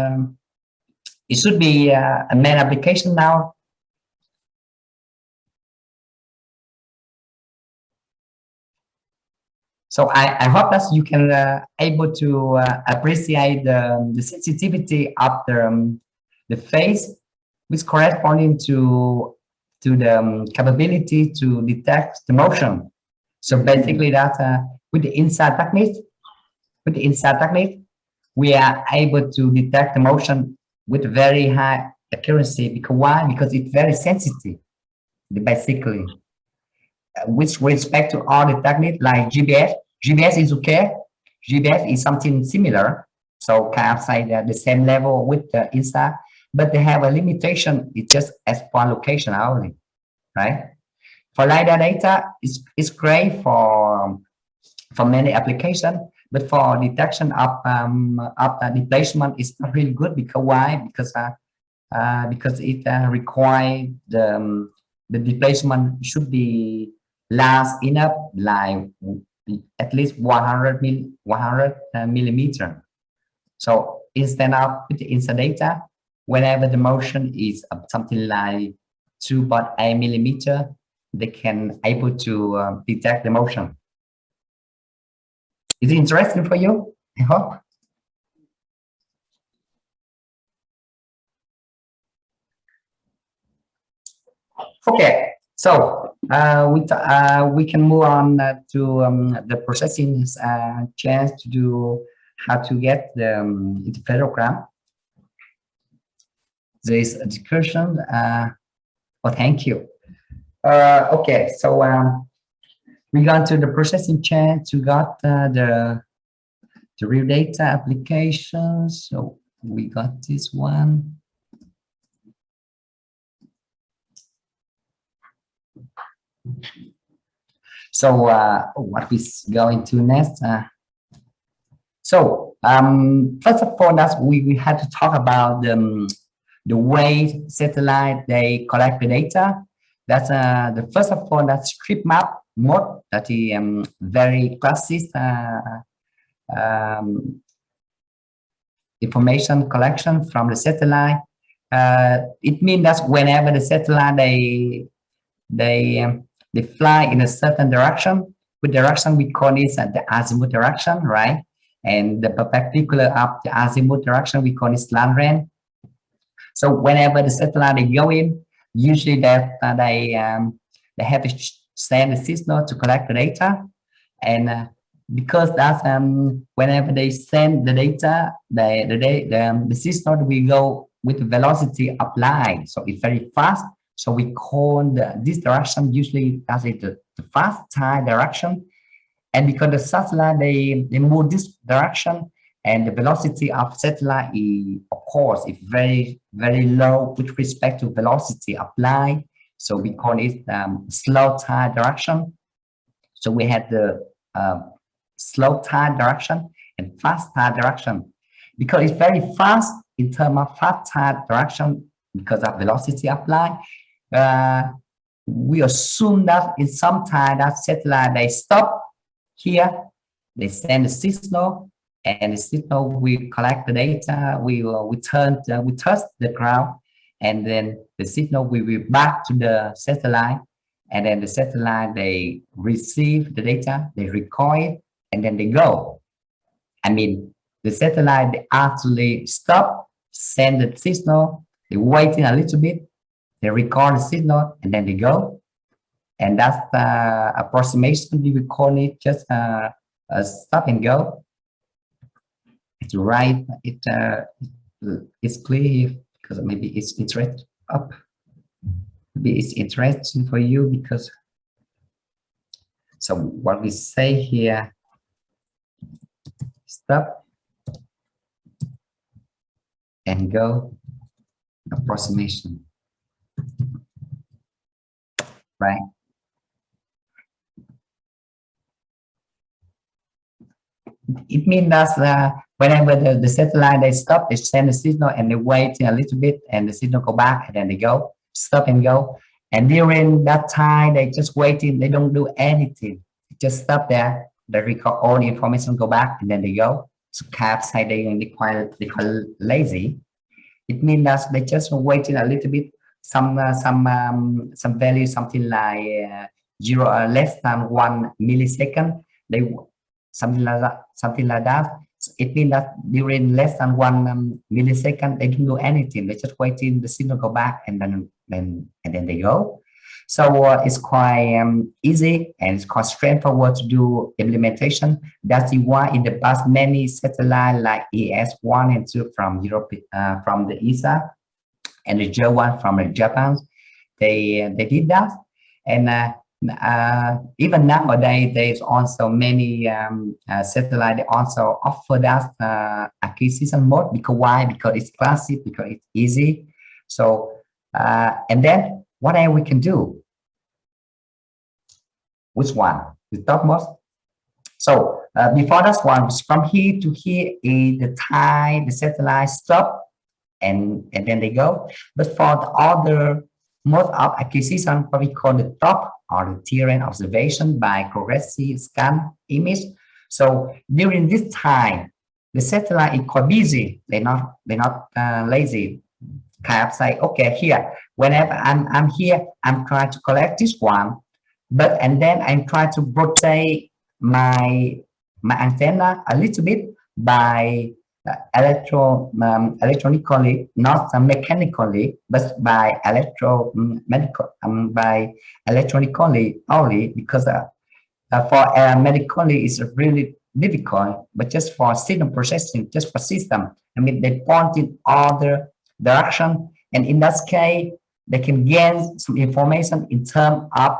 It should be a main application now. So I hope that you can able to appreciate the sensitivity of the phase, which corresponding to the capability to detect the motion. So basically, that with the InSAR technique, we are able to detect the motion with very high accuracy. Because why? Because it's very sensitive. Basically, with respect to all the techniques like GPS is okay. GPS is something similar, so kind of say that the same level with the InSAR, but they have a limitation. It's just as one location only, right? For LiDAR data, it's great for many applications, but for detection of displacement, it's not really good. Because why? Because it requires the displacement should be large enough, like at least 100 millimeter. So instead of with the InSAR data, whenever the motion is something like 2.8 millimeter, they can able to detect the motion. Is it interesting for you? I hope. Okay, so we can move on to the processing chance to do how to get the interferogram. There is a discussion. Oh, thank you. Okay, so we got to the processing chance. We got the real data applications. So we got this one. So what we going to next? So first of all, that's we had to talk about the way satellite they collect the data. That's the first of all, that's script map mode. That is very classic information collection from the satellite. It means that whenever the satellite they fly in a certain direction, with direction we call this the azimuth direction, right? And the perpendicular of the azimuth direction we call it slant line. So whenever the satellite they go in, usually that they have to send a signal to collect the data, and because that's whenever they send the data, the signal will go with the velocity of light, so it's very fast. So we call this direction usually as the fast time direction, and because the satellite they move this direction, and the velocity of satellite is, of course, is very low with respect to velocity of light. So we call it slow time direction. So we have the slow time direction and fast time direction. Because it's very fast in terms of fast time direction because of velocity of light. We assume that in some time that satellite they stop here, they send a signal, and the signal will collect the data. We touch the ground, and then the signal will be back to the satellite, and then the satellite they receive the data, they record it, and then they go. I mean, the satellite they actually stop, send the signal, they waiting a little bit, they record the signal, and then they go. And that's the approximation. We will call it just a stop and go. It's right. It's clear because maybe it's interesting up. Maybe it's interesting for you because. So what we say here, stop and go approximation, right? It means that Whenever the satellite, they stop, they send a signal and they wait a little bit and the signal go back and then they go, stop and go. And during that time, they just waiting, they don't do anything. Just stop there, they record all the information, go back and then they go. So cats say they quite lazy. It means that they just waiting a little bit, some value, something like less than 1 millisecond. They something like that. So it means that during less than 1 millisecond, they don't do anything. They just waiting the signal go back and then they go. So it's quite easy and it's quite straightforward to do implementation. That's why in the past many satellites like ES1 and 2 from Europe, from the ESA, and the J1 from Japan, they did that. And even nowadays, there's also many satellites also offer that acquisition mode. Because why? Because it's classic, because it's easy. So and then what else we can do? Which one? The topmost. So before that one, from here to here is the time the satellite stop and then they go. But for the other mode of acquisition, what we call the top or the terrain observation by progressive scan image. So during this time, the satellite is quite busy. They're not lazy. Kind of say, okay, here, whenever I'm here, I'm trying to collect this one, and then I'm trying to rotate my antenna a little bit by electronically, not mechanically, but by electronically only, because for medically it's really difficult, but just for signal processing, just for system, I mean, they point in other direction, and in that case, they can gain some information in terms of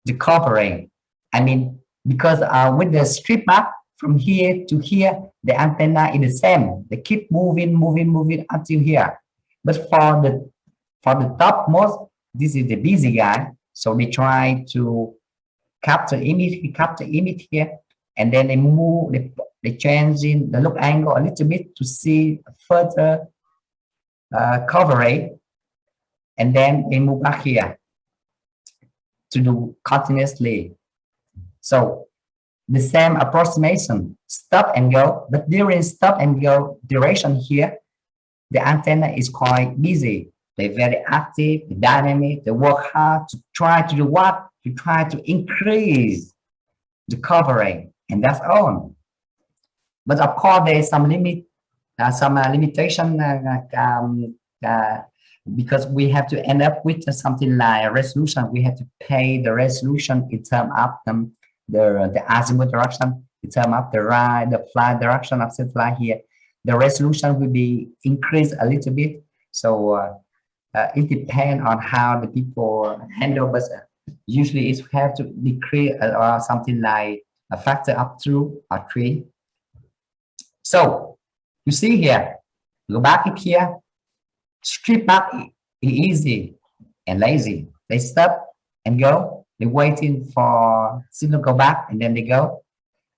the covering. I mean, because with the strip map from here to here, the antenna is the same. They keep moving until here. But for the topmost, this is the busy guy. So they try to capture image here, and then they move, they change in the look angle a little bit to see further coverage, and then they move back here to do continuously. So the same approximation, stop and go, but during stop and go duration here, the antenna is quite busy. They're very active, dynamic, they work hard to try to do what? To try to increase the covering, and that's all. But of course, there's some limitation because we have to end up with something like a resolution. We have to pay the resolution in terms of the azimuth direction, in terms of the flight direction of satellite here. The resolution will be increased a little bit. So it depends on how the people handle, but usually it have to decrease or something like a factor up 2 or 3. So you see here, go back up here, strip map is easy and lazy. They stop and go. They're waiting for signal go back and then they go.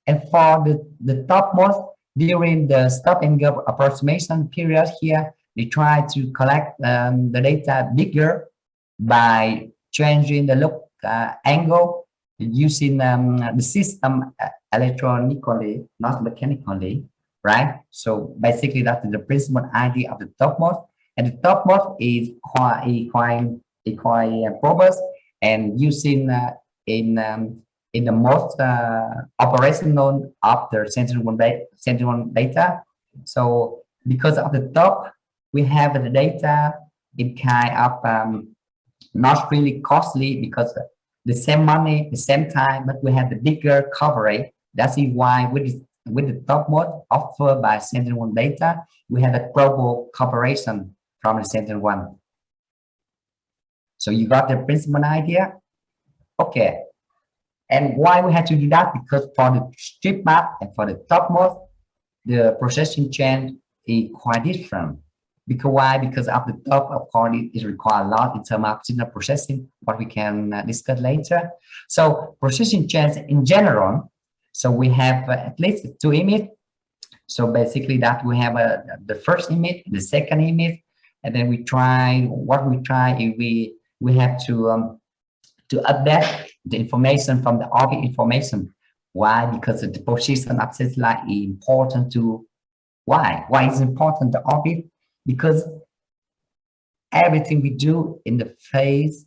And for the topmost, during the stop and go approximation period here, they try to collect the data bigger by changing the look angle using the system electronically, not mechanically, right? So basically that's the principal idea of the topmost. And the topmost is quite robust and using in the most operational of the sentinel data. So because of the top, we have the data in kind of not really costly, because the same money, the same time, but we have the bigger coverage. That's why with the top mode offered by Sentinel-1 data, we have a global cooperation from the Sentinel-1. So you got the principal idea? Okay. And why we had to do that? Because for the strip map and for the top mode, the processing chain is quite different. Because why? Because at the top, of course, it requires a lot in terms of signal processing, what we can discuss later. So processing chains in general, so we have at least 2 images. So basically that we have the first image, the second image, and then we try, what we try is we have to update the information from the orbit information. Why? Because the position of satellite is important to, why is important to orbit? Because everything we do in the phase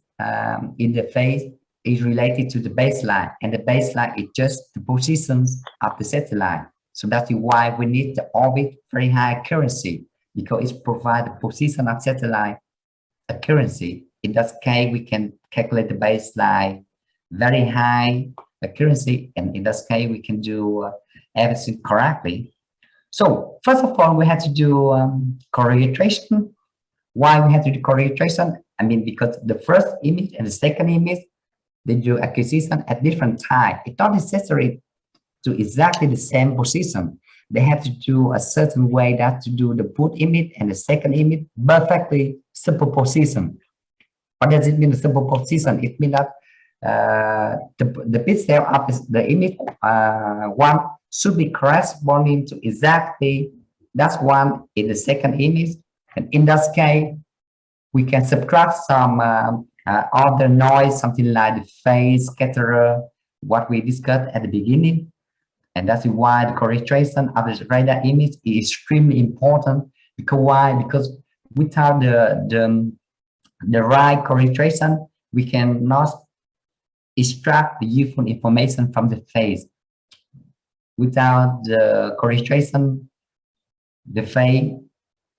is related to the baseline, and the baseline is just the positions of the satellite. So that's why we need the orbit very high accuracy, because it provides the position of satellite accuracy. In that case, we can calculate the baseline very high accuracy, and in that case, we can do everything correctly. So first of all, we have to do correlation. Why we have to do correlation? I mean, because the first image and the second image, they do acquisition at different time. It's not necessary to exactly the same position. They have to do a certain way that to do the put image and the second image perfectly superposition. What does it mean, the superposition? It means that the pixel of the image one should be corresponding to exactly that one in the second image. And in that case, we can subtract some other noise, something like the phase scatter, what we discussed at the beginning. And that's why the correlation of the radar image is extremely important. Because why? Because without the right correlation, we cannot extract the useful information from the phase. Without the correlation, the phase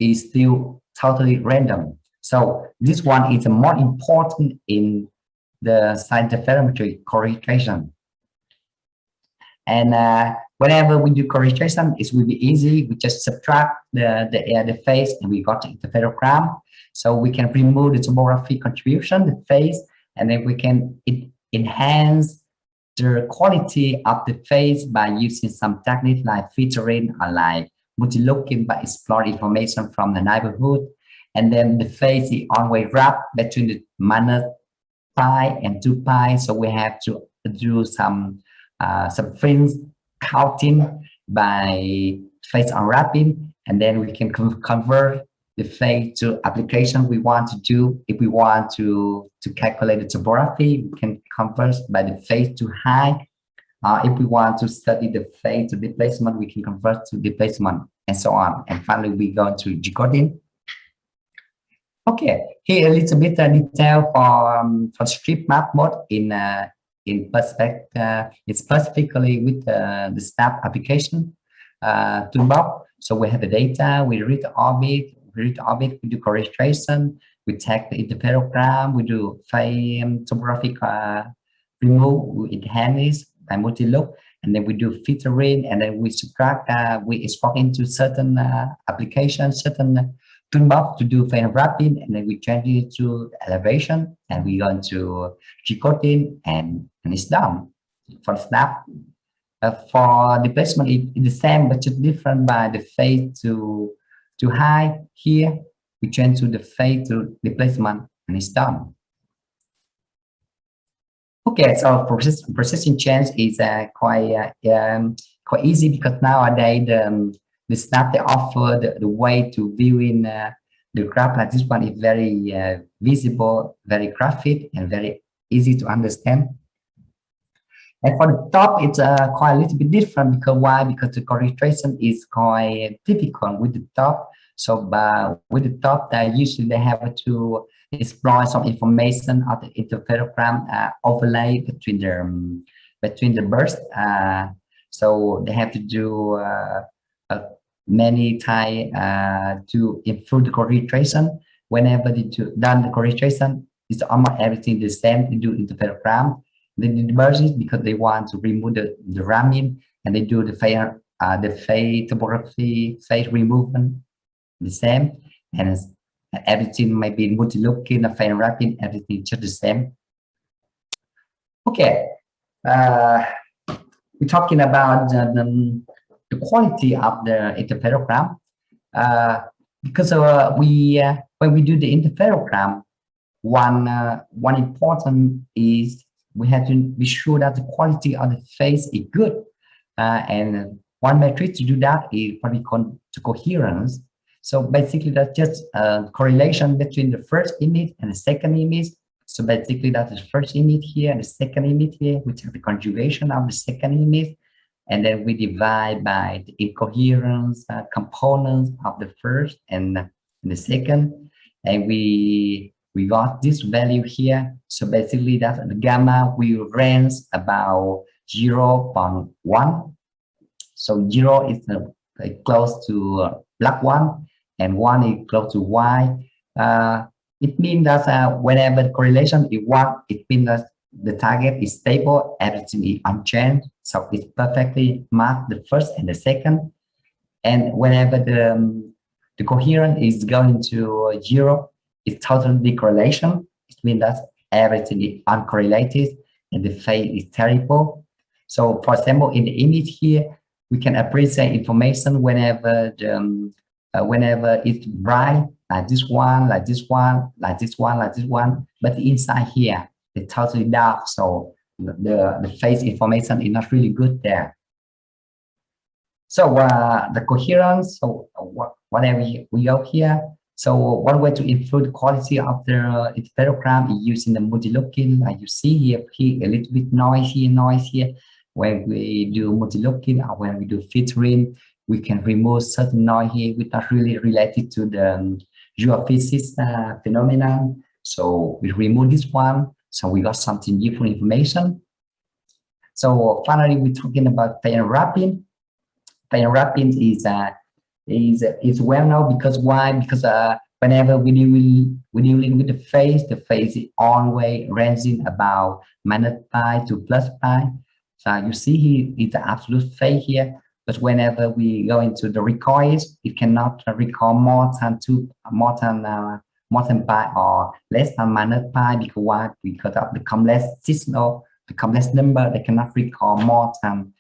is still totally random. So this one is more important in the SAR interferometry correlation. And whenever we do correlation, it will be easy. We just subtract the phase, and we got the interferogram. So we can remove the topography contribution, the phase, and then we can enhance the quality of the phase by using some techniques like filtering or like multi-looking, by exploring information from the neighborhood. And then the phase is always wrapped between the minus pi and 2 pi. So we have to do some fringe counting by phase unwrapping, and then we can convert the phase to application we want to do. If we want to calculate the topography, we can convert by the phase to high. If we want to study the phase to displacement, we can convert to displacement, and so on. And finally, we go to decoding. Okay, here a little bit detail for strip map mode in perspective, it's specifically with the SNAP application toolbox. So we have the data, we read the orbit, we do correlation, we take the interferogram, we do phase topographic remove, we enhance by multi-look, and then we do filtering, and then we subtract, we export into certain applications, certain toolbox to do phase wrapping, and then we change it to elevation, and we go into decoding, and it's done for the snap. For displacement, it's the same, but just different by the phase to high. Here we change to the phase to displacement, and it's done. Okay, so processing change is quite easy, because nowadays the snap they offer the way to viewing the graph like this one is very visible, very graphic, and very easy to understand. And for the top, it's quite a little bit different. Because why? Because the correlation is quite typical with the top. So with the top, usually they have to explore some information of the interferogram overlay between the bursts. So they have to do many times to improve the correlation. Whenever they done the correlation, it's almost everything the same to do interferogram. They did merges because they want to remove the ramming, and they do the phase topography, phase removal the same, and everything might be multi-looking, a phase wrapping, everything just the same. Okay, we're talking about the quality of the interferogram, because when we do the interferogram, one important is we have to be sure that the quality of the phase is good, and one metric to do that is what we call the coherence. So basically that's just a correlation between the first image and the second image. So basically that's the first image here and the second image here, which have the conjugation of the second image. And then we divide by the incoherence components of the first and the second. And we got this value here. So basically that's the gamma will range about 0.1. So 0 is close to black 1 and 1 is close to y. It means that whenever the correlation is 1, it means that the target is stable, everything is unchanged. So it's perfectly marked the first and the second. And whenever the coherence is going to 0, it's total decorrelation. It means that everything is uncorrelated and the phase is terrible. So for example, in the image here, we can appreciate information whenever whenever it's bright, like this one, like this one, like this one, like this one. But inside here, it's totally dark. So the phase information is not really good there. So the coherence, so whatever we go here. So one way to improve the quality of the interferogram is using the multi-looking. Like you see here, a little bit noise here. When we do multi-looking or when we do filtering, we can remove certain noise here which are really related to the geophysics phenomenon. So we remove this one. So we got something useful information. So finally, we're talking about phase unwrapping. Phase unwrapping is well known because why? Because whenever we're dealing with the phase is always ranging about -pi to +pi. So you see here it's the absolute phase here. But whenever we go into the recoils, it cannot recall more than pi or less than -pi because why? Because of the complex signal, the complex number, they cannot recall more than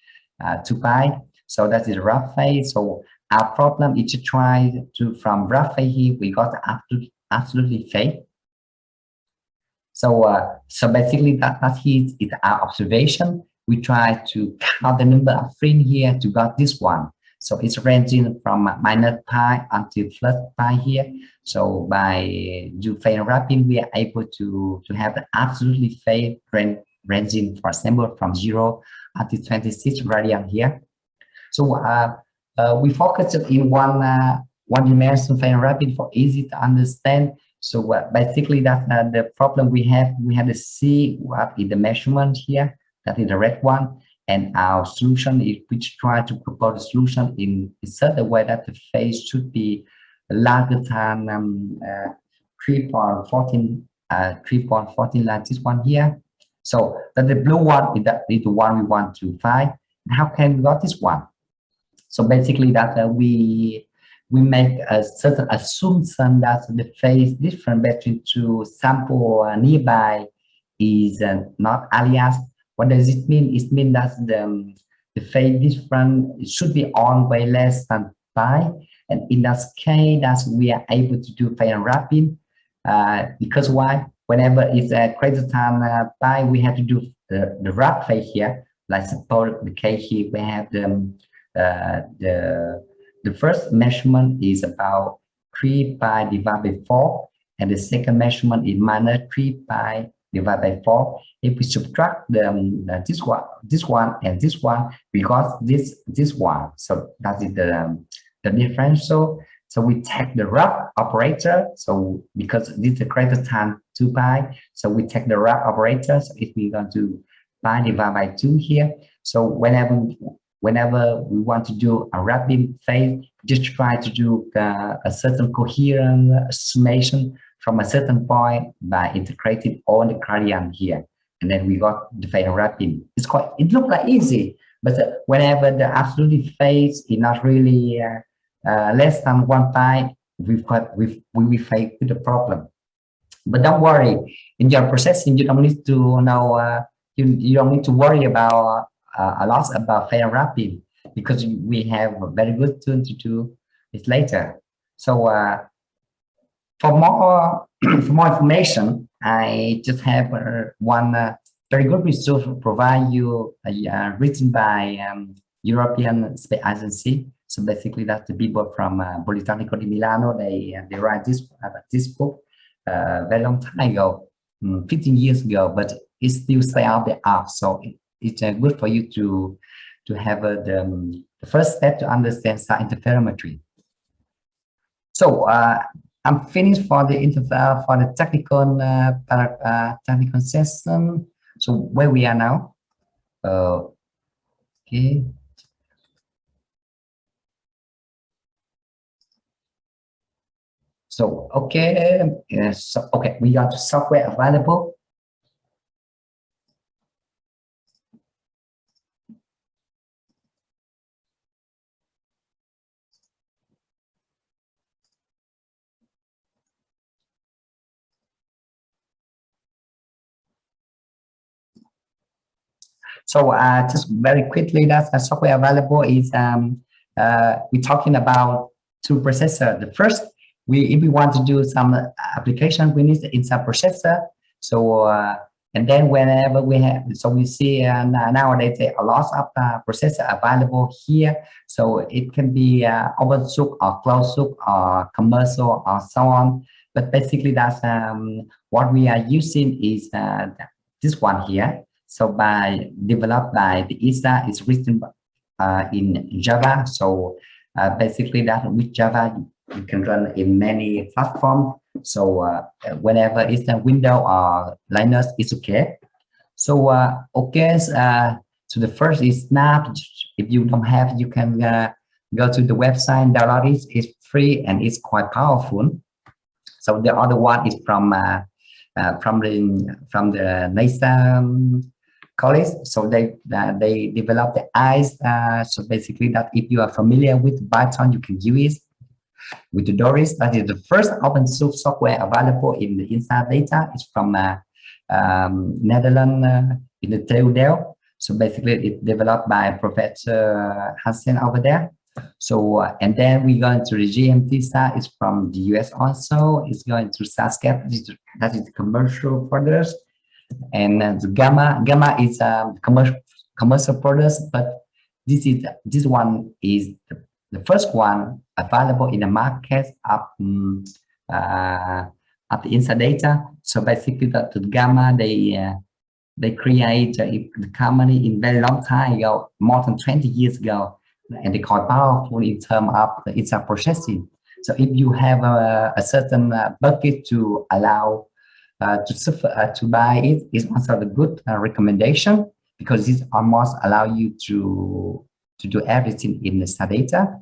2 pi. So that is rough phase. So our problem is to try to from rough phase here we got the absolutely phase. So so basically that is our observation. We try to count the number of fringe here to got this one. So it's ranging from -pi until +pi here. So by do phase unwrapping, we are able to have the absolutely phase ranging, for example, from 0 until 26 radian here. So we focused in one dimension phase unwrapping for easy to understand. So basically that the problem we have to see what is the measurement here. That is the red one, and our solution is which try to propose a solution in such a way that the phase should be larger than 3.14 like this one here. So that the blue one is the one we want to find. How can we got this one? So basically that we make a certain assumption that the phase difference between two sample nearby is not alias. What does it mean? It means that the phase difference should be always less than pi. And in that case, that we are able to do phase unwrapping. Because why? Whenever it's greater than pi, we have to do the wrap phase here. Like suppose the case here, we have the first measurement is about 3 pi divided by 4, and the second measurement is -3 pi divided by 4. If we subtract this one and this one, we got this one. So that is the differential. So we take the wrap operator. So because this is greater than 2 pi, so we take the wrap operator. So if we go to pi divided by 2 here, so whenever we want to do a wrapping phase, just try to do a certain coherent summation from a certain point by integrating all the gradient here. And then we got the phase unwrapping. It looks like easy, but whenever the absolute phase is not really less than 1 pi, we face with the problem. But don't worry, in your processing, you don't need to know, you don't need to worry about a lot about phase unwrapping because we have a very good tool to do it later. So for more information, I just have one very good resource to provide you, written by European Space Agency. So basically, that's the people from Politecnico di Milano. They write this book very long time ago, 15 years ago, but it's still stay out the art. So it's good for you to have the first step to understand SAR interferometry. So I'm finished for the technical technical session. So where we are now? Okay. So okay, yes. So, okay, we got the software available. So just very quickly, that software available is we're talking about two processors. The first, if we want to do some application, we need the InSAR processor. So and then whenever we have, so we see nowadays a lot of processor available here. So it can be open source or closed source or commercial or so on. But basically, that's what we are using is this one here. So developed by the InSAR, it's written in Java. So basically that with Java, you can run in many platforms. So whenever it's a Windows or Linux, it's okay. So okay, so the first is Snap. If you don't have, you can go to the website, download it. It's free and it's quite powerful. So the other one is from the NASA college. So they developed the eyes. So basically, that if you are familiar with Python, you can use it. With the Doris, that is the first open source software available in the InSAR data. It's from Netherlands in the TU. So basically, it's developed by Professor Hansen over there. So and then we go into the GMT SAR. It's from the US also. It's going to SARscape. That is the commercial products. And the gamma is commercial products, but this one is the first one available in the market of the InSAR data. So basically, the gamma they create the company in very long time ago, more than 20 years ago, and they quite powerful in terms of the InSAR processing. So if you have a certain bucket to allow to buy it, is also a good recommendation, because this almost allow you to do everything in the SAR data.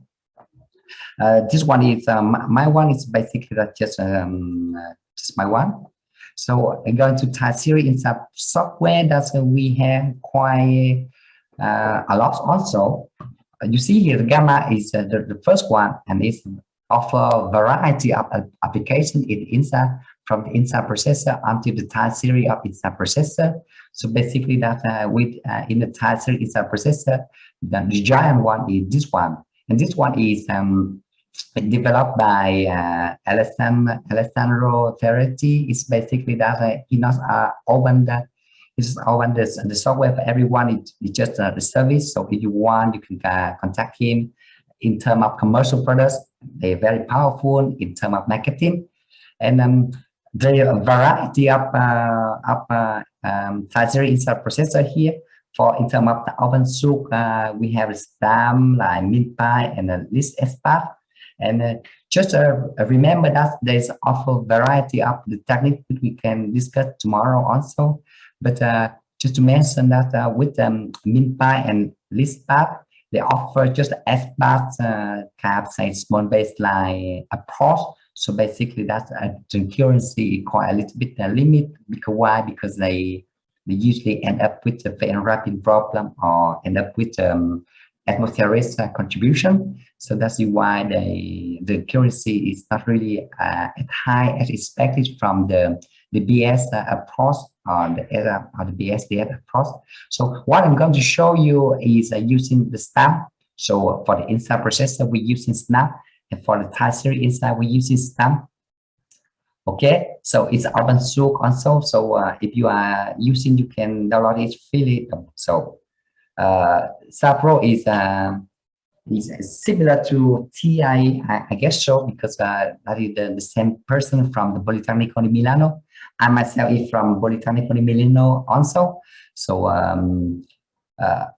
This one is my one is basically just my one. So I'm going to type series in some software that we have quite a lot also. You see here the gamma is the first one, and it's offer a variety of applications in InSAR, from the InSAR processor until the time series of InSAR processor. So basically that with in the time series InSAR processor, the giant one is this one. And this one is developed by Alessandro Ferretti. It's basically that he knows open the software for everyone. It's just the service. So if you want, you can contact him. In terms of commercial products, they're very powerful. In terms of marketing, and the variety of factory InSAR processor here. For in terms of the open source, we have STAM like MinPy and ListSPAT. And just remember that there's also variety of the technique that we can discuss tomorrow also. But just to mention that with MinPy and ListSPAT, they offer just SPAT say small baseline approach. So basically, that's the accuracy quite a little bit limit. Because why? Because they usually end up with a very rapid problem or end up with atmospheric contribution. So that's why the accuracy is not really as high as expected from the BS approach or the BSDF approach. So what I'm going to show you is using the STAM. So for the InSAR processor, we're using SNAP, and for the time series InSAR, we're using STAM. Okay, so it's open source also. So if you are using, you can download it freely. So SAR Pro is similar to TI, I guess so, because that is the same person from the Politecnico di Milano. I myself is from Politecnico di Milano also. So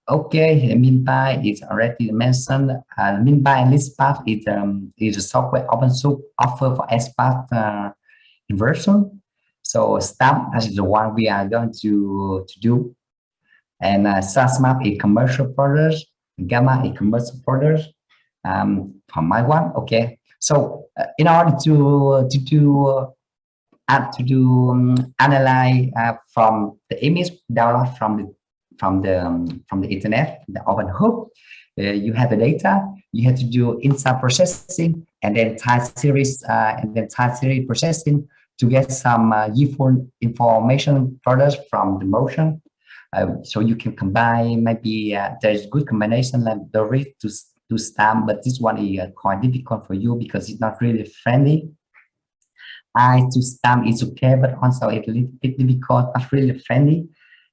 okay, MinPy is already mentioned. MinPy and ListPath is a software open source offer for XPath inversion. So STAMP is the one we are going to do. And SASMAP is commercial products. Gamma is commercial products. For my one, okay. So in order to analyze from the image download from the internet, the open hook, you have the data. You have to do InSAR processing and then time series processing to get some useful information products from the motion. So you can combine, maybe there's good combination like the rate to stamp, but this one is quite difficult for you because it's not really friendly. To stamp is okay, but also it's a little bit difficult, not really friendly.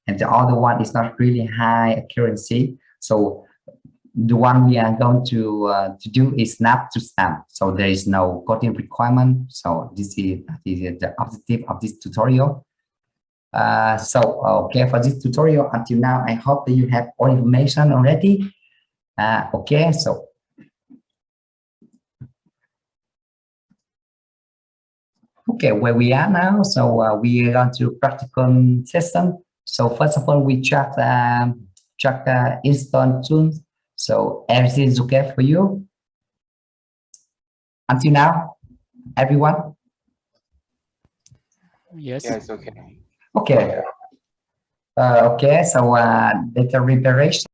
And the other one is not really high accuracy. So the one we are going to do is snap to stamp. So there is no coding requirement. So this is the objective of this tutorial. Okay, for this tutorial until now, I hope that you have all information already. Okay, so okay, where we are now. So we are going to practical session. So first of all, we check the install tools. So everything is okay for you until now, everyone? Yes. Yes, okay. Okay. Okay, so data preparation.